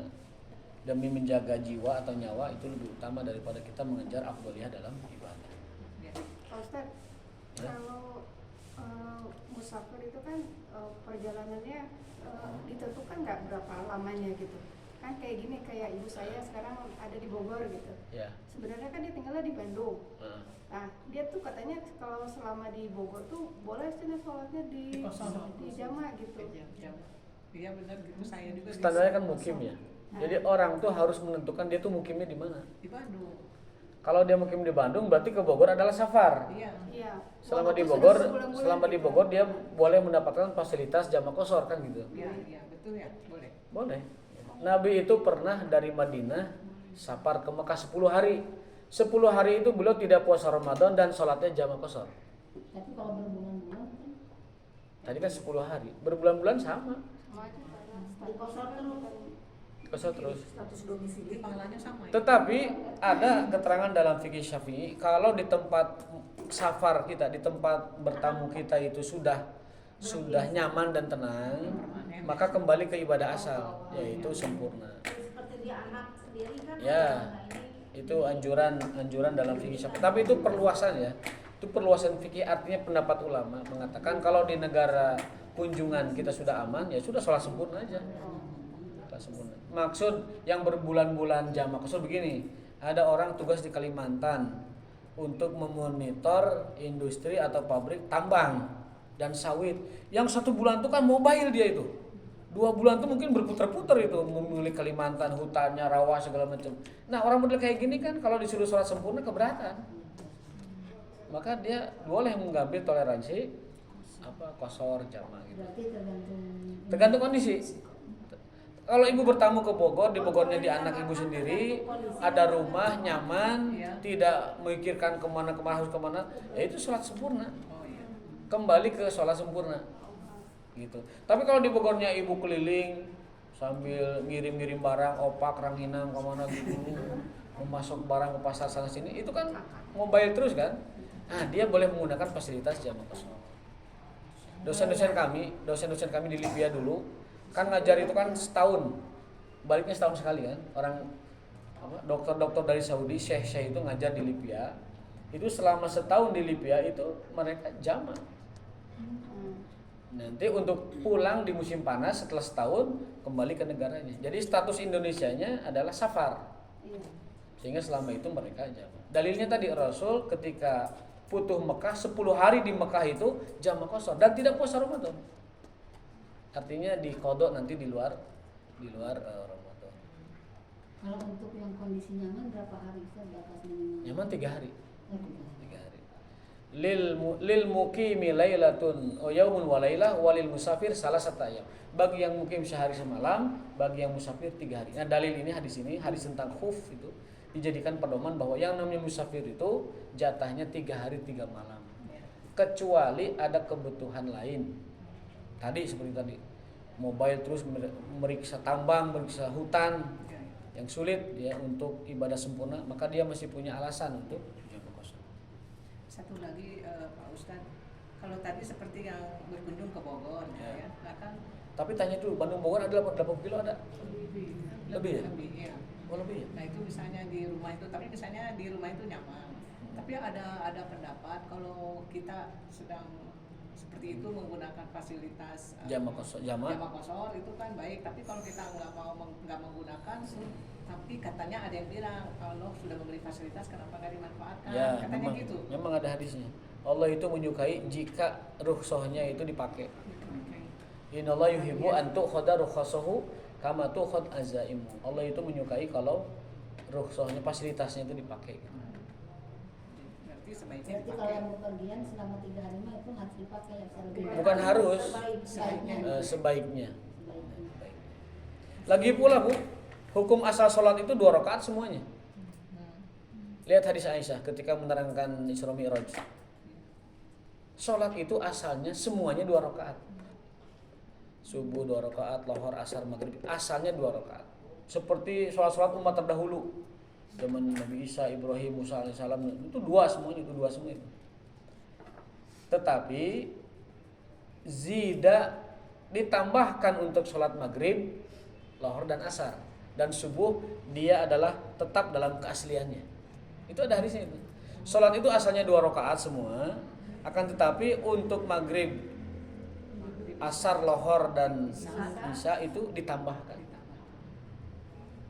demi menjaga jiwa atau nyawa itu lebih utama daripada kita mengejar afdhaliyah dalam ibadah. Pak Ustadz, Ya. kalau musafir itu kan perjalanannya ditentukan nggak berapa lamanya gitu. Kan kayak gini, kayak ibu saya sekarang ada di Bogor gitu. Ya. Sebenarnya kan dia tinggalnya di Bandung. Nah, Nah, dia tuh katanya kalau selama di Bogor tuh boleh sih sholatnya di jamaah gitu. Jam. Iya benar gitu, saya juga standarnya kan di- mukim ya. Jadi orang tuh harus menentukan dia tuh mukimnya di mana. di Bandung. Kalau dia mukim di Bandung berarti ke Bogor adalah safar. Iya. Iya. Selama di Walaupun Bogor, sudah sebulan-bulan selama di gitu. Bogor dia boleh mendapatkan fasilitas jamaah qashar kan gitu. Iya, betul ya, boleh. Boleh. Nabi itu pernah dari Madinah safar ke Mekah 10 hari. 10 hari itu beliau tidak puasa Ramadan dan sholatnya jamaah qashar. Tapi kalau berbulan-bulan kan Tadi kan 10 hari. Berbulan-bulan sama. Sama aja, karena di kosor terus. Qashar terus. Status domisili. Pahalanya sama ya. Tetapi ada keterangan dalam fikih Syafi'i kalau di tempat safar kita, di tempat bertamu kita itu sudah nyaman dan tenang, maka kembali ke ibadah asal, yaitu sempurna. Seperti dia anak sendiri kan. Ya, Nah, ini itu anjuran dalam fikih Syafi'i. Tapi itu perluasan ya. Itu perluasan fikih, artinya pendapat ulama mengatakan kalau di negara kunjungan kita sudah aman, ya sudah sholat sempurna aja. Sholat sempurna. Maksud yang berbulan-bulan jamaah qashar begini, ada orang tugas di Kalimantan untuk memonitor industri atau pabrik tambang dan sawit. Yang 1 bulan itu kan mobile dia itu. 2 bulan itu mungkin berputar-putar itu memilih Kalimantan, hutannya, rawa segala macam. Nah, orang model kayak gini kan kalau disuruh sholat sempurna keberatan. Maka dia boleh mengambil toleransi qashar jamaah gitu. Berarti Tergantung kondisi. Kalau ibu bertamu ke Bogor, di Bogornya di anak ibu sendiri, ada rumah nyaman, tidak memikirkan kemana-kemana harus kemana, ya itu sholat sempurna. Oh iya. Kembali ke sholat sempurna, gitu. Tapi kalau di Bogornya ibu keliling sambil ngirim-ngirim barang, opak, ranginang kemana gitu, memasok barang ke pasar sana sini, itu kan mobile terus kan? Nah, dia boleh menggunakan fasilitas jamaah qashar. Dosen-dosen kami di Libya dulu kan ngajar itu kan setahun, baliknya setahun sekali kan. Orang dokter-dokter dari Saudi, syekh-syekh itu ngajar di Libya. Itu selama setahun di Libya itu mereka jamaah. Nanti untuk pulang di musim panas setelah setahun kembali ke negaranya. Jadi status Indonesianya adalah safar. Iya. Sehingga selama itu mereka jamaah. Dalilnya tadi Rasul ketika putuh Mekah 10 hari di Mekah itu jamaah qashar dan tidak puasa Ramadan. Artinya diqodok nanti di luar Ramadan. kalau untuk yang kondisi nyaman berapa hari Ustaz batas minimal? Nyaman 3 hari. Ya, betul. 3 hari. Lil muqimi lailatun wa yaumun wa lailah walil musafir salasata ayyam. Bagi yang mukim sehari semalam, bagi yang musafir 3 hari. Nah, dalil ini hadis tentang khuf itu dijadikan pedoman bahwa yang namanya musafir itu jatahnya 3 hari 3 malam. Kecuali ada kebutuhan lain. Tadi seperti tadi, mobile terus meriksa tambang, meriksa hutan yang sulit ya untuk ibadah sempurna, maka dia masih punya alasan untuk jamaah qashar. Satu lagi Pak Ustadz, kalau tadi seperti yang berkunjung ke Bogor Ya. ya, nah kan Tapi tanya dulu, Bandung Bogor ada 80 kilo ada? Lebih ya? lebih ya. Oh lebih ya? Nah itu misalnya di rumah itu, tapi misalnya di rumah itu nyaman. Tapi ada pendapat kalau kita sedang seperti itu menggunakan fasilitas Jamaah qashar itu kan baik. Tapi kalau kita nggak menggunakan, tapi katanya ada yang bilang kalau sudah memberi fasilitas kenapa nggak dimanfaatkan? Ya, Katanya memang, gitu. memang ada hadisnya. Allah itu menyukai jika rukhsahnya itu dipakai. Innallaha yuhibbu an tu'khadha rukhsahu kama tu'khad azaimu. Allah itu menyukai kalau rukhsahnya, fasilitasnya itu dipakai. Berarti sebaiknya Berarti kalau yang bepergian selama 3 hari mah itu harus dipakai ya Ustaz, lebih Bukan harus, sebaiknya. sebaiknya. Sebaiknya. Lagi pula Bu, hukum asal sholat itu 2 rakaat semuanya. Lihat hadis Aisyah ketika menerangkan Isra Mi'raj. Sholat itu asalnya semuanya 2 rakaat. Subuh 2 rakaat, lohor, asar, maghrib, asalnya 2 rakaat. Seperti sholat-sholat umat terdahulu. Zaman Nabi Isa, Ibrahim, Musa alaihissalam itu 2 semuanya, itu 2 semua itu. Tetapi zida ditambahkan untuk sholat maghrib, lohor dan asar, dan subuh dia adalah tetap dalam keasliannya. Itu ada hadisnya itu. Sholat itu asalnya 2 rakaat semua, akan tetapi untuk maghrib asar, lohor dan isya itu ditambahkan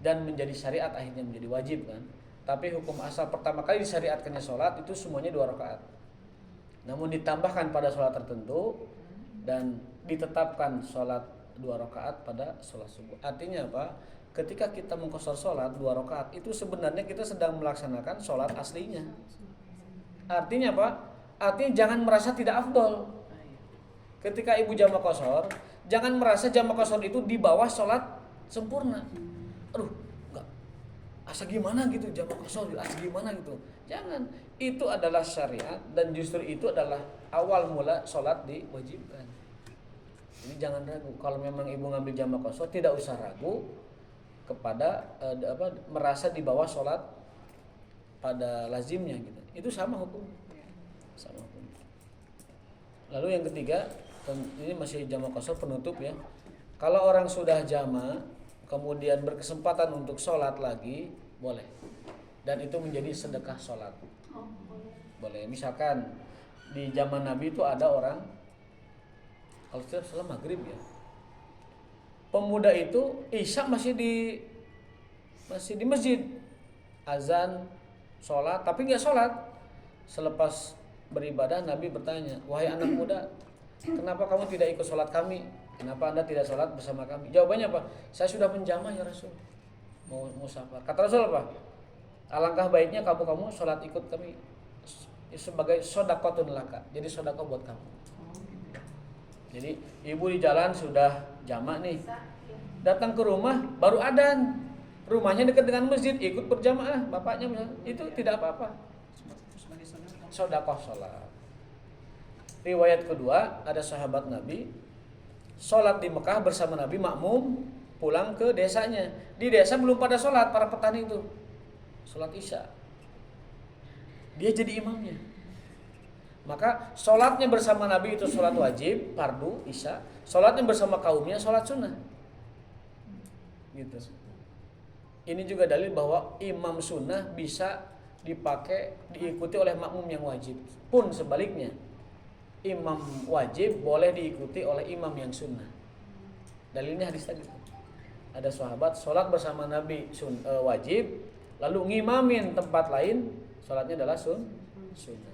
dan menjadi syariat, akhirnya menjadi wajib kan. Tapi hukum asal pertama kali disyariatkannya sholat itu semuanya 2 rakaat. Namun ditambahkan pada sholat tertentu dan ditetapkan sholat 2 rakaat pada sholat subuh. Artinya apa? Ketika kita mengqashar sholat 2 rakaat itu sebenarnya kita sedang melaksanakan sholat aslinya. Artinya apa? Artinya jangan merasa tidak afdol. Ketika ibu jamak qashar, jangan merasa jamak qashar itu di bawah sholat sempurna. Aduh, enggak. Asa gimana gitu jamak qashar, asa gimana gitu. Jangan. Itu adalah syariat dan justru itu adalah awal mula sholat diwajibkan. Jadi jangan ragu. Kalau memang ibu ngambil jamak qashar, tidak usah ragu kepada merasa di bawah sholat pada lazimnya gitu. Itu sama hukum. Sama hukum. Lalu yang ketiga, ini masih jamak qashar penutup ya. Kalau orang sudah jamak kemudian berkesempatan untuk sholat lagi, boleh. Dan itu menjadi sedekah sholat. Boleh. Misalkan di zaman Nabi itu ada orang, kalau tidak salah maghrib ya, pemuda itu isya masih di masjid, azan, sholat, tapi nggak sholat. Selepas beribadah Nabi bertanya, wahai anak muda, kenapa kamu tidak ikut sholat kami? Kenapa anda tidak sholat bersama kami? Jawabannya apa? Saya sudah menjamah ya Rasul, mau safar. Kata Rasul apa? Alangkah baiknya kamu sholat ikut kami sebagai sodaqotun laka, jadi sodaqah buat kamu. Jadi ibu di jalan sudah jamak nih, datang ke rumah baru adzan, rumahnya dekat dengan masjid, ikut berjamaah bapaknya misalnya, itu tidak apa-apa. Sodaqah sholat. Riwayat kedua, ada sahabat Nabi sholat di Mekah bersama Nabi, makmum pulang ke desanya. Di desa belum pada sholat para petani itu, sholat isya. Dia jadi imamnya. Maka sholatnya bersama Nabi itu sholat wajib, fardu, isya. Sholatnya bersama kaumnya sholat sunnah. Gitu. Ini juga dalil bahwa imam sunnah bisa diikuti oleh makmum yang wajib. Pun sebaliknya, imam wajib boleh diikuti oleh imam yang sunnah. Dalilnya hadis tadi. Ada sahabat sholat bersama Nabi wajib, lalu ngimamin tempat lain, sholatnya adalah sunnah.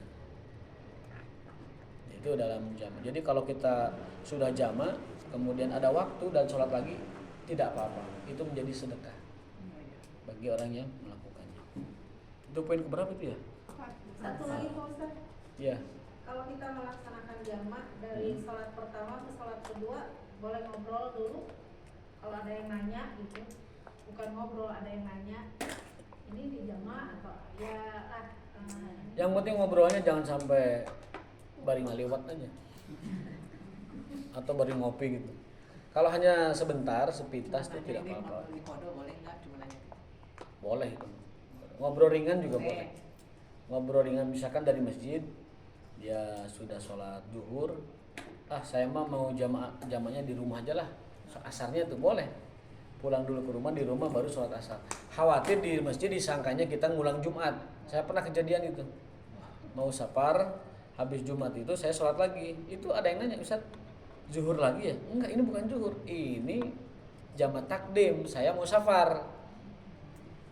Itu dalam jamak. Jadi kalau kita sudah jamak, kemudian ada waktu dan sholat lagi, tidak apa-apa. Itu menjadi sedekah bagi orang yang melakukannya. Itu poin keberapa itu ya? Satu lagi Pak Ustaz. Iya. Kalau kita melaksanakan jamak dari sholat pertama ke sholat kedua, boleh ngobrol dulu. Kalau ada yang nanya gitu, bukan ngobrol, ada yang nanya, ini di jamak atau ya lah. Yang penting ngobrolnya jangan sampai bari ngaliwat aja, atau bari ngopi gitu. Kalau hanya sebentar, sepintas itu tidak apa-apa. Boleh nggak? Cuma nanya. Boleh itu. Ngobrol ringan juga boleh. Ngobrol ringan misalkan dari masjid, dia sudah sholat zuhur, saya mah mau jamaknya di rumah aja lah, asarnya tuh boleh. Pulang dulu ke rumah, di rumah baru sholat asar. Khawatir di masjid disangkanya kita ngulang Jumat. Saya pernah kejadian itu. Mau safar, habis Jumat itu saya sholat lagi. Itu ada yang nanya, Ustaz, zuhur lagi ya? Enggak, ini bukan zuhur, ini jamak takdim, saya mau safar.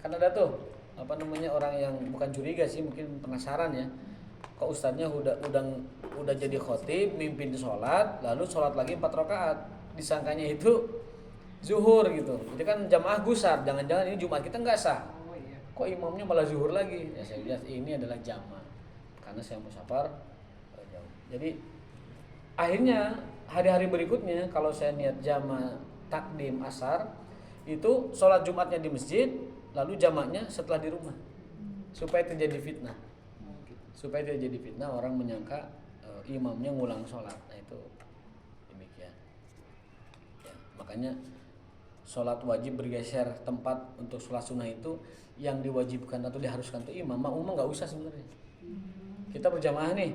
Kan ada tuh orang yang bukan curiga sih, mungkin penasaran ya. Kok ustadznya udah jadi khotib, mimpin sholat, lalu sholat lagi 4 rakaat, disangkanya itu zuhur gitu. Jadi kan jamaah gusar, jangan-jangan ini Jumat kita nggak sah. Kok imamnya malah zuhur lagi? Ya saya lihat ini adalah jamaah, karena saya mau safar jauh. Jadi akhirnya hari-hari berikutnya kalau saya niat jamaah takdim asar, itu sholat Jumatnya di masjid, lalu jamaknya setelah di rumah, supaya terjadi fitnah. Supaya tidak jadi fitnah, orang menyangka imamnya ngulang sholat. Nah itu demikian ya, makanya sholat wajib bergeser tempat untuk sholat sunnah itu yang diwajibkan atau diharuskan itu imam. Makmum nggak usah sebenarnya. Kita berjamaah nih,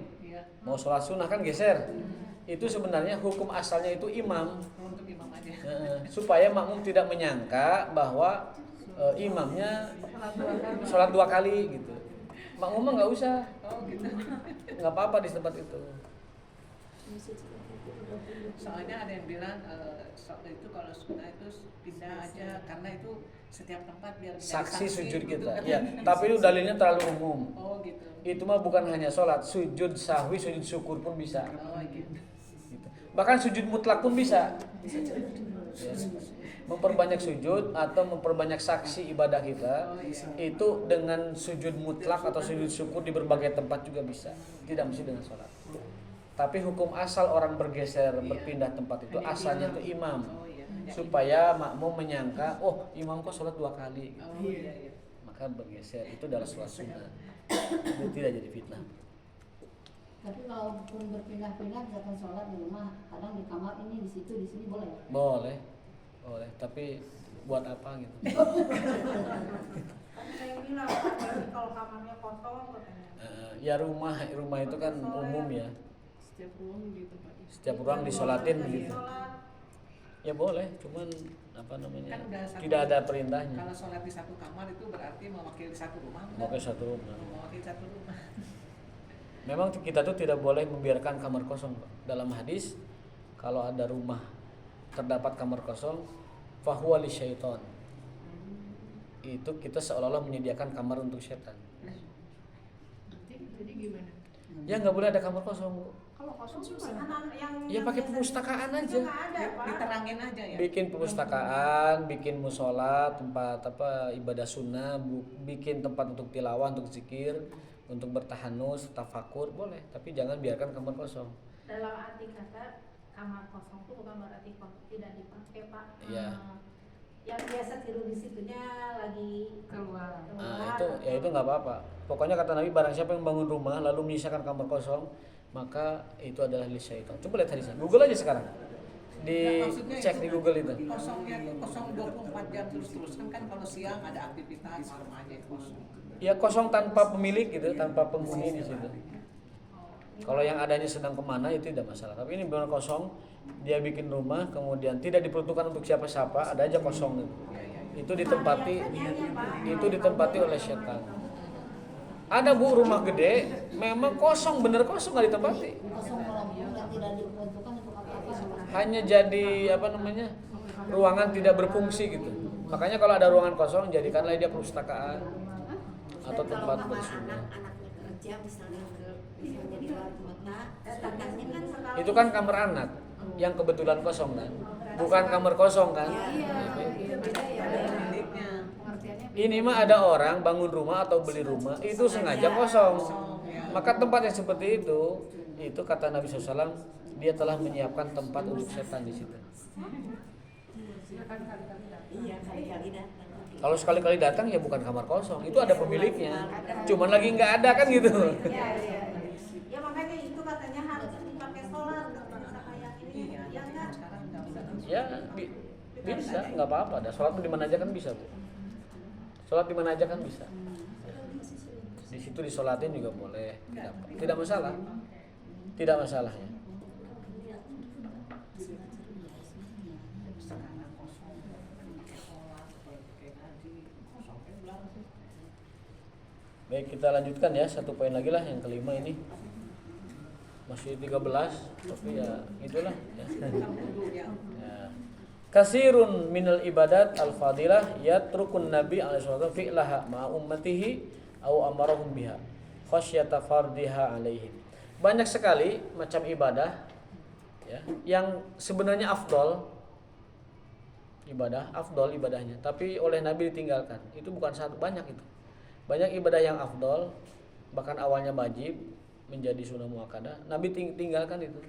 mau sholat sunnah kan geser. Itu sebenarnya hukum asalnya itu imam. Untuk imam aja. Supaya makmum tidak menyangka bahwa imamnya sholat 2 kali gitu. Makmum nggak usah. Oh gitu. Nggak apa-apa di tempat itu. Soalnya ada yang bilang itu kalau sunnah itu pindah aja karena itu setiap tempat biar menjadi Saksi sujud gitu kita. kan. Ya, tapi itu dalilnya terlalu umum. Oh gitu. Itu mah bukan hanya sholat, sujud sahwi, sujud syukur pun bisa. Oh gitu. Gitu. Bahkan sujud mutlak pun bisa. Ya. Memperbanyak sujud atau memperbanyak saksi ibadah kita itu dengan sujud mutlak atau sujud syukur di berbagai tempat juga bisa. Tidak mesti dengan sholat. Tapi hukum asal orang bergeser berpindah tempat itu asalnya itu imam, Oh iya. supaya makmum menyangka, oh imam kok sholat 2 kali, Oh iya iya. maka bergeser. Itu adalah sholat sunnah. Itu tidak jadi fitnah. Tapi kalau pun berpindah-pindah misalkan sholat di rumah, kadang di kamar ini di situ di sini boleh. Boleh, boleh. Tapi buat apa gitu? Kan saya bilang apalagi kalau kamarnya kosong katanya. Ya rumah itu kan umum ya. Setiap ruang gitu Pak. Setiap ruang disolatin Lagi begitu. sholat. Ya boleh, cuman apa namanya? Kan udah satu- Tidak ada perintahnya. Kalau sholat di satu kamar itu berarti mewakili satu rumah. Mau ke satu rumah. Mewakili satu rumah. Memang kita tuh tidak boleh membiarkan kamar kosong, Pak. Dalam hadis, kalau ada rumah terdapat kamar kosong, fahuwa lisyaiton. Itu kita seolah-olah menyediakan kamar untuk setan. Jadi gimana? Ya nggak boleh ada kamar kosong, Bu. Kalau kosong gimana? Yang Ya pakai biasa perpustakaan itu aja. nggak ada, Pak. Diterangin aja ya. Bikin perpustakaan, bikin musola, tempat ibadah sunnah, bikin tempat untuk tilawah, untuk zikir, untuk bertahanus, tafakur, boleh. Tapi jangan biarkan kamar kosong. Dalam arti kata kamar kosong itu bukan berarti tidak dipakai, Pak. Iya. Yang biasa tidur di situnya lagi Keluar. Nah itu nggak apa-apa. Pokoknya kata Nabi, barang siapa yang bangun rumah lalu menyisakan kamar kosong, maka itu adalah lisyaiton. Coba lihat hadisnya. Google aja sekarang. Dicek di Google itu. Kosongnya tuh kosong 24 jam terus-terusan kan kalau siang ada aktivitas malam aja kosong. Ya kosong tanpa pemilik gitu, tanpa penghuni di situ. Kalau yang adanya sedang kemana itu tidak masalah. Tapi ini benar kosong, dia bikin rumah, kemudian tidak diperuntukkan untuk siapa-siapa, ada aja kosong gitu. Itu ditempati oleh setan. Ada Bu rumah gede, memang kosong, bener kosong nggak ditempati. Kosong kalau yang tidak diperuntukkan untuk apa-apa. Hanya jadi ruangan tidak berfungsi gitu. Makanya kalau ada ruangan kosong, jadikanlah dia perpustakaan atau tempat bersunnah. Anak-anaknya kerja misalnya bisa jadi wali kota, tetangganya kan selalu Itu kan kamar anak yang kebetulan kosong kan, bukan kamar kosong kan. Iya, beda ya. Miliknya. Pengertiannya Ini mah ada orang bangun rumah atau beli rumah itu sengaja kosong. Maka tempat yang seperti itu kata Nabi SAW, dia telah menyiapkan tempat untuk setan di situ. iya kali-kali datang. Kalau sekali-kali datang ya bukan kamar kosong, itu ada pemiliknya. Cuman lagi nggak ada kan gitu. Iya, iya. Ya makanya itu katanya harus dipakai solar misalkan yang ini. Iya, Ya enggak? sekarang nggak usah. Ya bisa, nggak apa-apa. Ada sholat di mana aja kan bisa Bu. Sholat di mana aja kan bisa. Di situ disolatin juga boleh, tidak masalah. Tidak masalah ya. Sekarang kosong. Pakai sholat, pakai ngaji, kosong kan belakang sih. Baik, kita lanjutkan ya, satu poin lagi lah yang kelima ini. Masih 13, tapi ya itulah ya. Ya. Kasirun minal ibadat al-fadilah yatrukun Nabi alaihi wasallam fi'laha ma'a ummatihi au amarahum biha khasyata fardiha alaihim. Banyak sekali macam ibadah ya, yang sebenarnya afdol ibadahnya, tapi oleh Nabi ditinggalkan. Itu bukan satu, banyak itu. Banyak ibadah yang afdol, bahkan awalnya wajib menjadi sunnah muakkadah, Nabi tinggalkan itu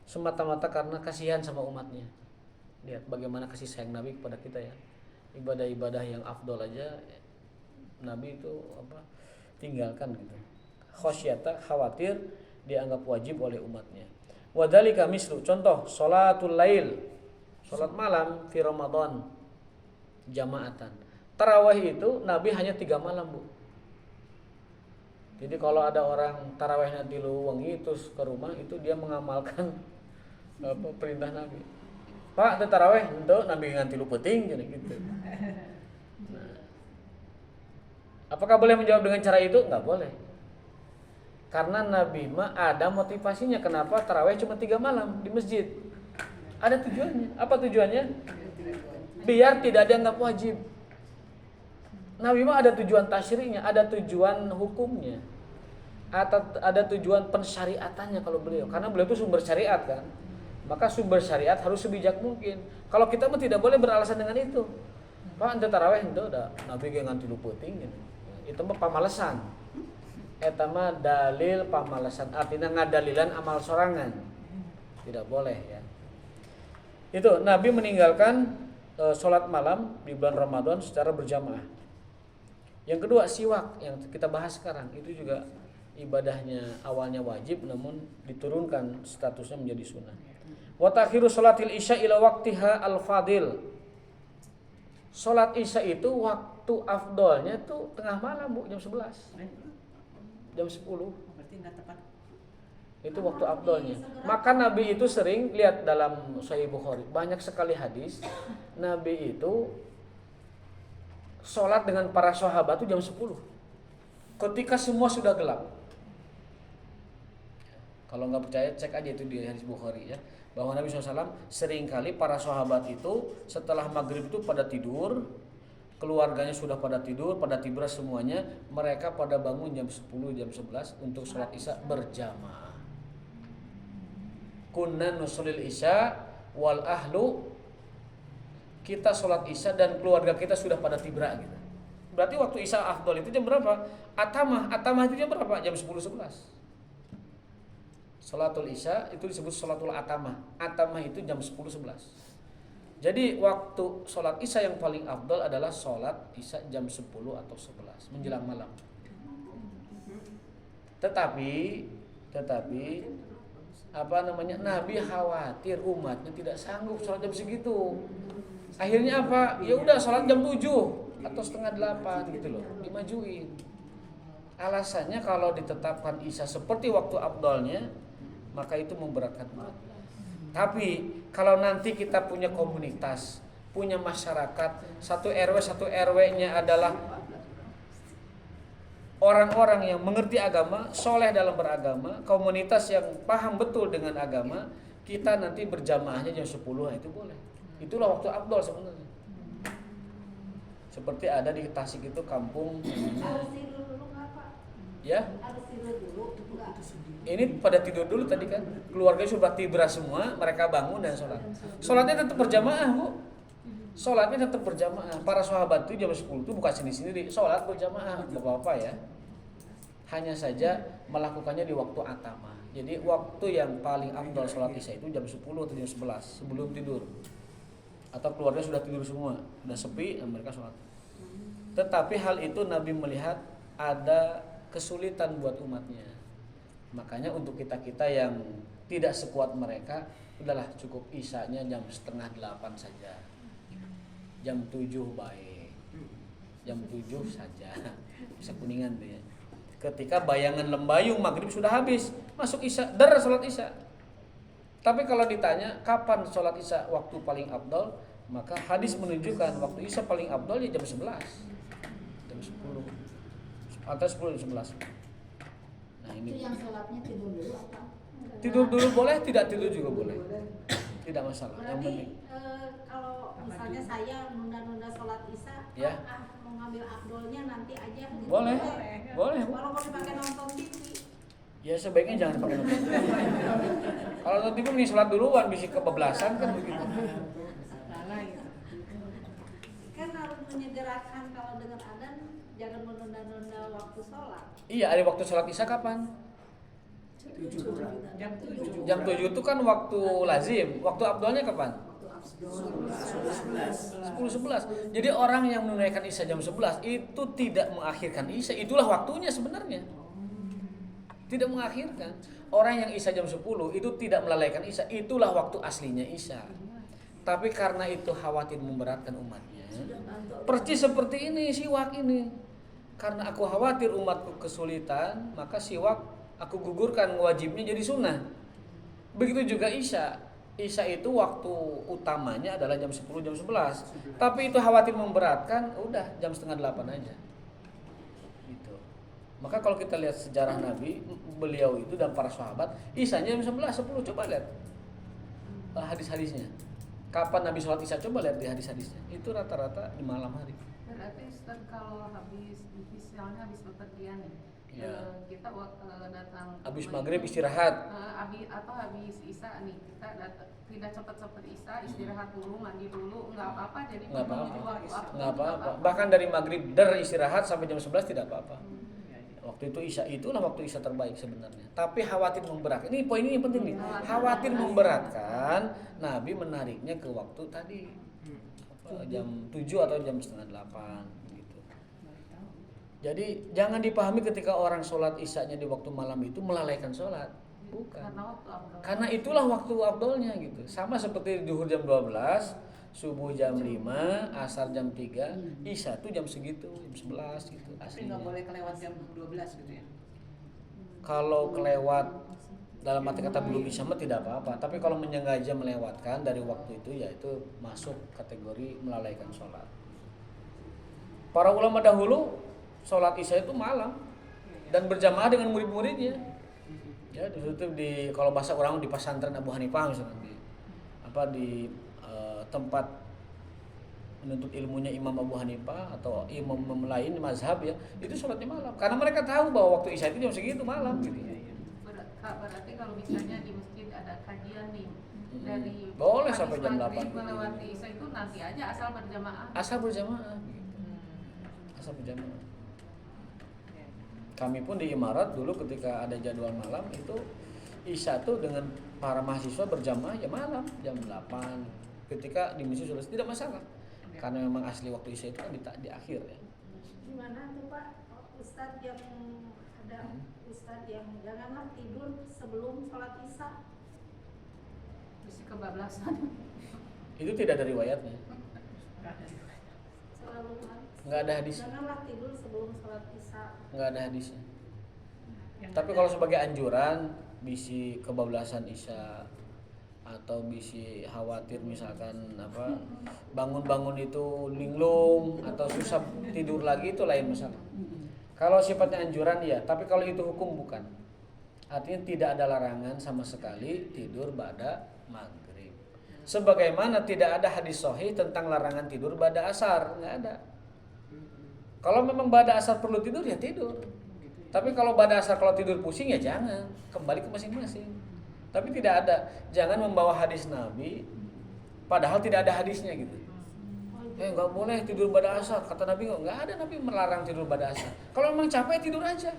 semata-mata karena kasihan sama umatnya. Lihat bagaimana kasih sayang Nabi kepada kita ya. Ibadah-ibadah yang afdol aja Nabi itu tinggalkan gitu. Khosyata, khawatir dianggap wajib oleh umatnya. Wadzalika mislu, contoh sholatul lail, sholat malam fi Ramadan jamaatan. Tarawih itu Nabi hanya 3 malam Bu. Jadi kalau ada orang tarawihnya di wengi terus ke rumah, itu dia mengamalkan perintah Nabi. Pak, itu tarawih untuk Nabi nganti lu penting jadi gitu. Nah, apakah boleh menjawab dengan cara itu? Enggak boleh. Karena Nabi mah ada motivasinya kenapa tarawih cuma 3 malam di masjid. Ada tujuannya. Apa tujuannya? Biar tidak dianggap wajib. Nabi mah ada tujuan tasyri'nya, ada tujuan hukumnya. Atau ada tujuan pensyariatannya kalau beliau. Karena beliau itu sumber syariat kan. Maka sumber syariat harus sebijak mungkin. Kalau kita mah tidak boleh beralasan dengan itu. Pak ente tarawih ente udah Nabi ge ngan 3 peuting gitu. Itu mah pamalesan. Eta mah dalil pamalesan, artinya ngadalilan amal sorangan. Tidak boleh ya. Itu Nabi meninggalkan sholat malam di bulan Ramadan secara berjamaah. Yang kedua siwak yang kita bahas sekarang itu juga ibadahnya awalnya wajib namun diturunkan statusnya menjadi sunnah. Wa takhiru sholatil isya ila waqtiha al-fadil. Sholat isya itu waktu afdolnya tuh tengah malam Bu, jam 11. Jam 10. Berarti nggak tepat. Itu waktu afdolnya. Maka Nabi itu sering lihat dalam Sahih Bukhari, banyak sekali hadis Nabi itu sholat dengan para sahabat itu jam 10. Ketika semua sudah gelap. Kalau nggak percaya cek aja itu di hadis Bukhari ya. Bahwa Nabi SAW seringkali para sahabat itu setelah maghrib itu pada tidur, keluarganya sudah pada tidur, pada tidur semuanya, mereka pada bangun jam 10, jam 11 untuk sholat isya berjamaah. Kunna nusolil isya wal ahlu, kita sholat isya dan keluarga kita sudah pada tibra gitu. Berarti waktu isya afdol itu jam berapa? Atamah itu jam berapa? Jam 10, 11. Sholatul isya itu disebut sholatul atamah. Atamah itu jam 10, 11. Jadi waktu sholat isya yang paling afdal adalah sholat isya jam 10 atau 11 menjelang malam. Tetapi Nabi khawatir umatnya tidak sanggup sholat jam segitu. Akhirnya apa? Ya udah sholat jam 7 atau setengah 8 gitu loh, dimajuin. Alasannya kalau ditetapkan isya seperti waktu afdalnya, maka itu memberatkan umat. Tapi kalau nanti kita punya komunitas, punya masyarakat, satu RW-nya adalah orang-orang yang mengerti agama, soleh dalam beragama, komunitas yang paham betul dengan agama, kita nanti berjamaahnya jam 10 itu boleh. Itulah waktu afdal sebenarnya. Seperti ada di Tasik itu kampung Harus tidur dulu nggak Pak? ya. Harus tidur dulu enggak? Ini pada tidur dulu tadi kan. Keluarga sudah tidur semua, mereka bangun dan sholat. Sholatnya tetap berjamaah, Bu. Sholatnya tetap berjamaah. Para sahabat itu jam 10 itu bukan sendiri-sendiri, sholat berjamaah, enggak apa-apa ya. Hanya saja melakukannya di waktu atamah. Jadi waktu yang paling afdal sholat isya itu jam 10 atau jam 11 sebelum tidur. Atau keluarga sudah tidur semua, sudah sepi dan mereka sholat. Tetapi hal itu Nabi melihat ada kesulitan buat umatnya. Makanya untuk kita-kita yang tidak sekuat mereka, udahlah cukup isyanya jam 7:30 saja. Jam 7 baik. Jam 7 saja. Bisa Kuningan tuh ya. Ketika bayangan lembayung maghrib sudah habis, masuk isya, sholat isya. Tapi kalau ditanya kapan sholat isya waktu paling afdal, maka hadis menunjukkan waktu isya paling afdal ya jam 11. Jam 10. Atau 10 jam 11. Nah, ini. Itu yang sholatnya tidur dulu apa? Tidur dulu boleh, tidak tidur juga boleh. Tidak masalah. Yang Berarti penting. kalau misalnya saya nunda-nunda sholat isya, Ya. mau ngambil afdolnya nanti aja gitu. Boleh. Boleh. Bu. Walaupun dipakai nonton TV. Ya sebaiknya jangan pakai nonton TV. Kalau nonton TV mending sholat duluan, bisa kebablasan kan begitu. Salah gitu. Kan harus menyegerakan kalau dengar adzan jangan menunda-nunda waktu sholat. Iya, ada waktu sholat isya kapan? Jam 7. Jam 7 itu kan waktu lazim. Waktu afdalnya kapan? 10-11. Jadi orang yang menunaikan isya jam 11 itu tidak mengakhirkan isya. Itulah waktunya sebenarnya. Tidak mengakhirkan. Orang yang isya jam 10 itu tidak melalaikan isya. Itulah waktu aslinya isya. Tapi karena itu khawatir memberatkan umatnya, persis seperti ini siwak ini. Karena aku khawatir umatku kesulitan, maka siwak aku gugurkan wajibnya jadi sunnah. Begitu juga isya. Isya itu waktu utamanya adalah jam 10, jam 11. Tapi itu khawatir memberatkan, udah jam 7:30 aja. Gitu. Maka kalau kita lihat sejarah Nabi, beliau itu dan para sahabat, isyanya jam 11, 10, coba lihat hadis-hadisnya. Kapan Nabi sholat isya, coba lihat di hadis-hadisnya. Itu rata-rata di malam hari. Berarti Ustaz kalau misalnya habis bepergian nih, Ya. kita datang Habis maghrib istirahat. habis isya nih, kita tidak cepat-cepat isya, istirahat dulu, mandi dulu, nggak apa-apa, jadi Nggak apa-apa. menuju waktu afdal, Nggak apa-apa. Bahkan dari maghrib istirahat sampai jam 11 tidak apa-apa. Waktu itu isya, itulah waktu isya terbaik sebenarnya. Tapi khawatir memberatkan. Ini poin ini yang penting nih. Khawatir memberatkan, Nabi menariknya ke waktu tadi. Jam 7 atau jam setengah 8 gitu. Jadi jangan dipahami ketika orang sholat isyanya di waktu malam itu melalaikan sholat. Bukan. karena waktu afdal. Karena itulah waktu afdolnya gitu. Sama seperti zuhur jam 12, subuh jam 5, asar jam 3, isya tuh jam segitu, jam 11 gitu Tapi aslinya. nggak boleh kelewat jam 12 gitu ya. Kalau kelewat dalam arti kata belum isya mah tidak apa-apa. Tapi kalau menyengaja melewatkan dari waktu itu, ya itu masuk kategori melalaikan sholat. Para ulama dahulu sholat isya itu malam dan berjamaah dengan murid-muridnya. Ya, di kalau bahasa orang di pesantren Abu Hanifah misalnya di tempat menuntut ilmunya Imam Abu Hanifah atau imam lain mazhab ya, itu sholatnya malam. Karena mereka tahu bahwa waktu isya itu jam segitu malam gitu. Berarti kalau misalnya di masjid ada kajian nih dari Boleh habis sampai jam maghrib 8. melewati isya itu nanti aja asal berjamaah. Asal berjamaah gitu. Asal berjamaah. Kami pun di Imarat dulu ketika ada jadwal malam itu isya tuh dengan para mahasiswa berjamaah ya malam jam 8. Ketika di masjid sudah tidak masalah. Karena memang asli waktu isya itu kan di akhir ya. Gimana tuh Pak, Ustadz yang ada Ustadz yang janganlah tidur sebelum sholat isya. Mesti kebablasan. Itu tidak ada riwayatnya. Selalu Nggak ada hadisnya. janganlah tidur sebelum sholat isya. Nggak ada hadisnya. Tapi kalau sebagai anjuran bisi kebablasan isya atau bisi khawatir misalkan apa bangun-bangun itu linglung atau susah tidur lagi itu lain masalah. Kalau sifatnya anjuran ya, tapi kalau itu hukum bukan. Artinya tidak ada larangan sama sekali tidur ba'da maghrib. Sebagaimana tidak ada hadis sahih tentang larangan tidur ba'da asar, nggak ada. Kalau memang ba'da asar perlu tidur ya tidur. Tapi kalau ba'da asar kalau tidur pusing ya jangan, kembali ke masing-masing. Tapi tidak ada, jangan membawa hadis Nabi padahal tidak ada hadisnya gitu. Nggak boleh tidur ba'da asar, kata Nabi nggak ada Nabi melarang tidur ba'da asar. Kalau memang capek tidur aja.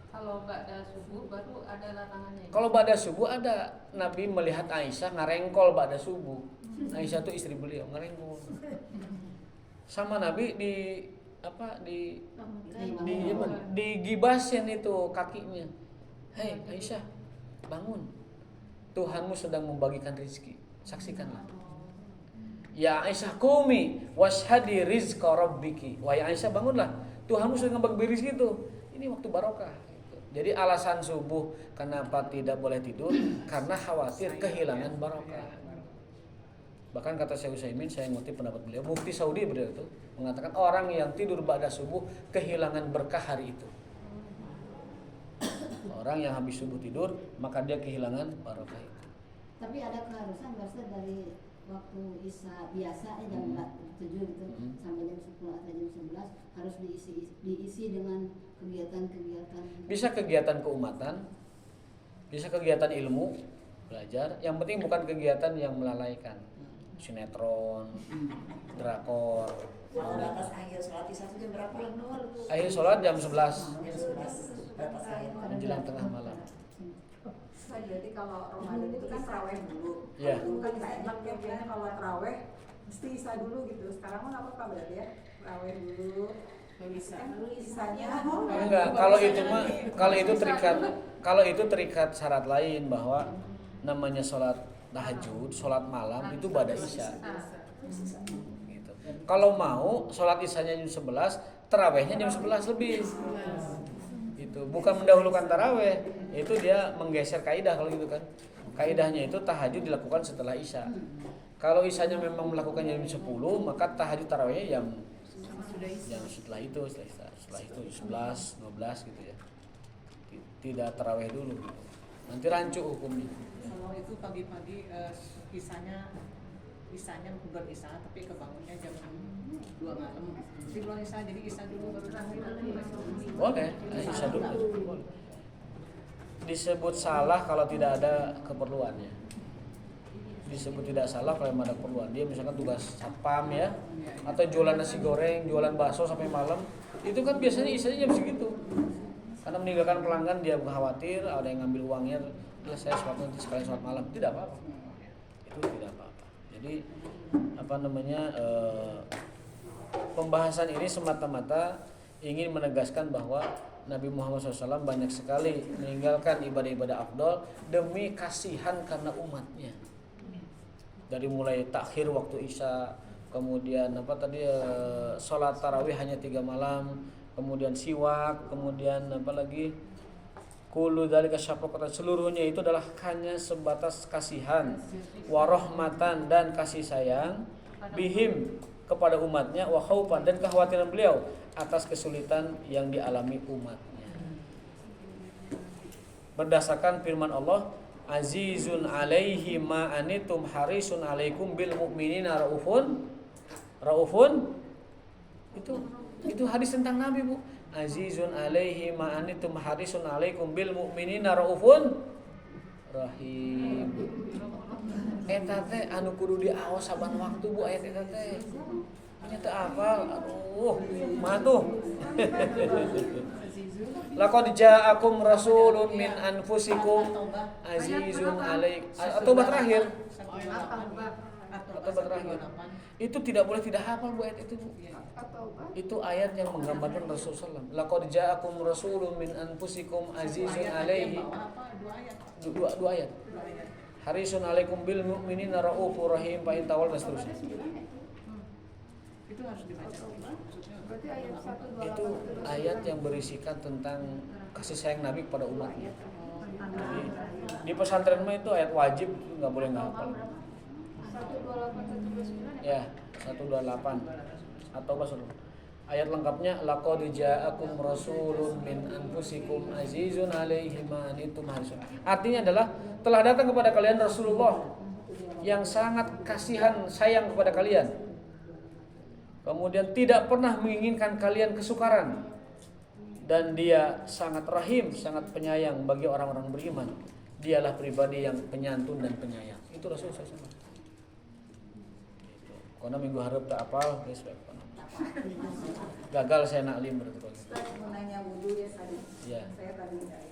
Kalau nggak ada subuh baru ada larangannya. Kalau ba'da subuh ada, Nabi melihat Aisyah ngarengkol ba'da subuh. Aisyah itu istri beliau ngarengkol. Sama Nabi di gibasin itu kakinya. Hei Aisyah, bangun. Tuhanmu sedang membagikan rizki. Saksikanlah. Ya Aisyah qumi washhadi rizqa rabbiki. Wahai Aisyah bangunlah. Tuhanmu sedang membagi rizki itu. Ini waktu barokah. Jadi alasan subuh kenapa tidak boleh tidur karena khawatir kehilangan barokah. Bahkan kata Syekh Utsaimin, saya ngutip pendapat beliau, mufti Saudi beliau itu mengatakan orang yang tidur ba'da subuh kehilangan berkah hari itu. Orang yang habis subuh tidur maka dia kehilangan barokah itu. Tapi ada keharusan berarti dari waktu isya biasa jam 7 gitu sampai jam 10 atau jam 11 harus diisi dengan kegiatan-kegiatan. Bisa kegiatan keumatan, bisa kegiatan ilmu, belajar. Yang penting bukan kegiatan yang melalaikan. Sinetron, drakor. Kalau batas akhir sholat isya itu jam berapa? Akhir sholat jam 11 Jam 11 batas akhir. menjelang tengah malam. Jadi kalau Ramadan itu kan taraweh dulu. Iya. Dulu kan nggak enak ya biasanya kalau taraweh mesti isya dulu gitu. Sekarang kan apa berarti ya? Taraweh dulu. Kan isanya Enggak, kalau itu terikat syarat lain bahwa namanya sholat tahajud, sholat malam itu ba'da isya. Gitu. Kalau mau sholat isyanya jam 11, tarawehnya jam 11 lebih. Itu bukan mendahulukan taraweh, itu dia menggeser kaidah kalau gitu kan. Kaidahnya itu tahajud dilakukan setelah isya. Kalau isyanya memang melakukannya jam 10, maka tahajud tarawehnya jam Sudah Isya. Yang setelah itu 11, 12 gitu ya. Tidak taraweh dulu gitu. Nanti rancu hukumnya. Kalau itu pagi-pagi isanya berisya tapi kebangunnya jam 2 malam. Jadi belum isya, jadi isya dulu baru Boleh, isya dulu. Boleh. Disebut salah kalau tidak ada keperluannya. Disebut tidak salah kalau memang ada keperluan. Dia misalkan tugas satpam ya, atau jualan nasi goreng, jualan bakso sampai malam, itu kan biasanya isanya jam segitu. Karena meninggalkan pelanggan dia khawatir ada yang ngambil uangnya, ya saya sholat nanti sekalian sholat malam, tidak apa-apa. Itu tidak apa-apa. Jadi pembahasan ini semata-mata ingin menegaskan bahwa Nabi Muhammad SAW banyak sekali meninggalkan ibadah-ibadah afdol demi kasihan karena umatnya. Dari mulai takhir waktu isya, kemudian sholat tarawih hanya 3 malam, kemudian siwak, kemudian kullu dzalika syafaqatan, seluruhnya itu adalah hanya sebatas kasihan, warahmatan dan kasih sayang, bihim kepada umatnya, wa khaufan dan kekhawatiran beliau atas kesulitan yang dialami umatnya. Berdasarkan firman Allah, azizun alaihi ma anitum harisun alaikum bil mu'minina raufun. Itu hadis tentang Nabi, Bu. Azizun alaihi ma anitum harisun alaikum bil mu'minina raufun rahim. Eta teh anu kudu diaos saban waktu, Bu, ayat eta teh. Ini teh apa? Aduh, matuh. Laqad ja'akum rasulun min anfusikum azizun alaik. At-Taubah terakhir. At-Taubah terakhir. Itu tidak boleh tidak hafal, Bu, ayat itu, Bu. Itu ayat yang menggambarkan Rasulullah SAW. Laqad ja'akum rasulun min anfusikum azizun alaihi. Dua ayat. Harisun alaikum bil mu'minina raufur rahim fa in tawal dan seterusnya. Itu harus dibaca. Berarti ayat 128 Itu ayat yang berisikan tentang kasih sayang Nabi kepada umatnya. Jadi, di pesantren mah itu ayat wajib, nggak boleh nggak hafal. 128 129 Ya, 128 atau bahasa ayat lengkapnya laqad ja'akum rasulun min anfusikum azizun 'alaihi ma anittum harisun. Artinya adalah telah datang kepada kalian Rasulullah yang sangat kasihan sayang kepada kalian. Kemudian tidak pernah menginginkan kalian kesukaran. Dan dia sangat rahim, sangat penyayang bagi orang-orang beriman. Dialah pribadi yang penyantun dan penyayang. Itu Rasulullah SAW. Karena minggu harap tak apal, gagal saya naklim berarti. Ustaz mau nanya wudu ya tadi. Ya. Saya tadi enggak.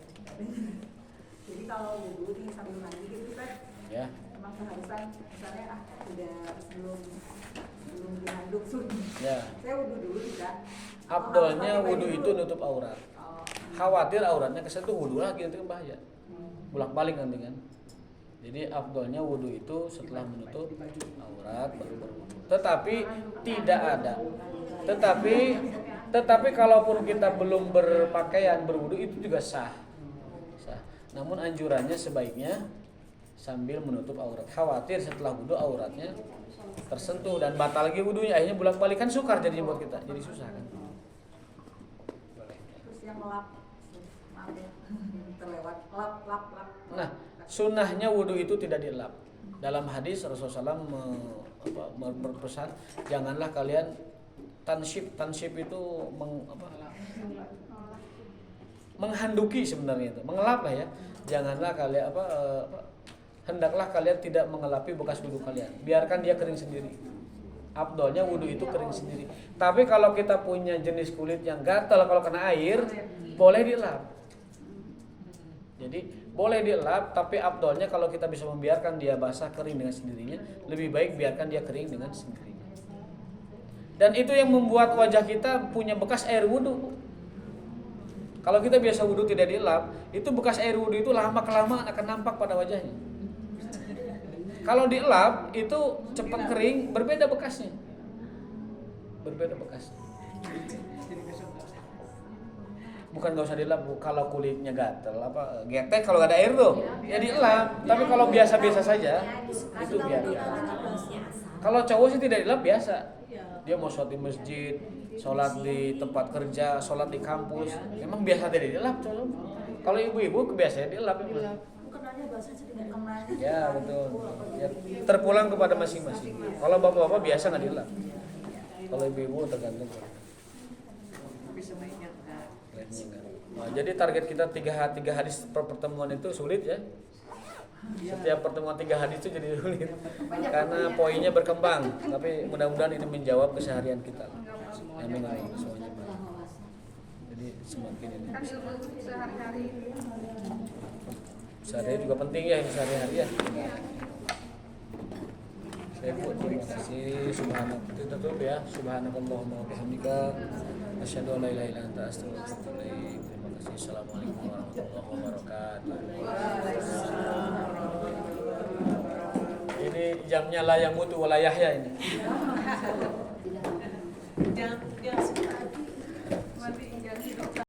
Jadi kalau wudu nih sambil mandi gitu Ustaz. Ya. Emang keharusan misalnya udah sebelum dihanduk sunyi. Ya. Saya wudu dulu tidak. Abdolnya wudu itu nutup aurat. Khawatir auratnya kesentuh wudu lagi nanti kan bahaya. Bolak-balik nanti kan. Jadi afdolnya wudu itu setelah menutup aurat baru berwudu. Tetapi tidak ada. Tetapi kalaupun kita belum berpakaian berwudu itu juga sah. Namun anjurannya sebaiknya sambil menutup aurat. Khawatir setelah wudu auratnya tersentuh dan batal lagi wudunya, akhirnya bolak-balik kan sukar jadinya buat kita. Jadi susah kan. Terus yang lap. Maaf ya. Terlewat lap. Nah, sunnahnya wudu itu tidak dilap. Dalam hadis Rasulullah SAW berpesan, janganlah kalian tanship itu menghanduki sebenarnya itu, mengelap lah ya. Janganlah kalian hendaklah kalian tidak mengelapi bekas wudu kalian. Biarkan dia kering sendiri. Afdolnya wudu itu kering sendiri. Tapi kalau kita punya jenis kulit yang gatal kalau kena air, boleh dilap. Jadi boleh dilap, tapi afdolnya kalau kita bisa membiarkan dia basah kering dengan sendirinya, lebih baik biarkan dia kering dengan sendirinya. Dan itu yang membuat wajah kita punya bekas air wudu. Kalau kita biasa wudu tidak dilap, itu bekas air wudu itu lama-kelamaan akan nampak pada wajahnya. Kalau dilap itu cepat kering, berbeda bekasnya. Bukan nggak usah dilap, Bu. Kalau kulitnya gatel apa getek kalau nggak ada air tuh ya dilap. Tapi kalau biasa-biasa saja itu biasa. Kalau cowok sih tidak dilap biasa. Dia mau sholat di masjid, sholat di tempat kerja, sholat di kampus, memang biasa tidak dilap cowok. Kalau ibu-ibu kebiasaan dilap. Ya betul. Ya, terpulang kepada masing-masing. Kalau bapak-bapak biasa nggak dilap. Kalau ibu-ibu tergantung. Tapi sebaiknya enggak. Nah, jadi target kita 3 hadis per pertemuan itu sulit ya. Setiap pertemuan 3 hadis itu jadi sulit karena poinnya berkembang. Tapi mudah-mudahan ini menjawab keseharian kita. Amin amin semuanya. Jadi semakin ini. Kan ilmu sehari-hari. Sehari juga penting ya ini sehari-hari ya. Saya pun terima kasih subhanallah. Kita tutup ya. Subhanakallahumma wa bihamdika asyhadu an la ilaha illa anta astaghfiruka wa atubu ilaik. Terima kasih. Assalamualaikum warahmatullahi wabarakatuh. Ini jamnya la yamutu wa la yahya ini. Jam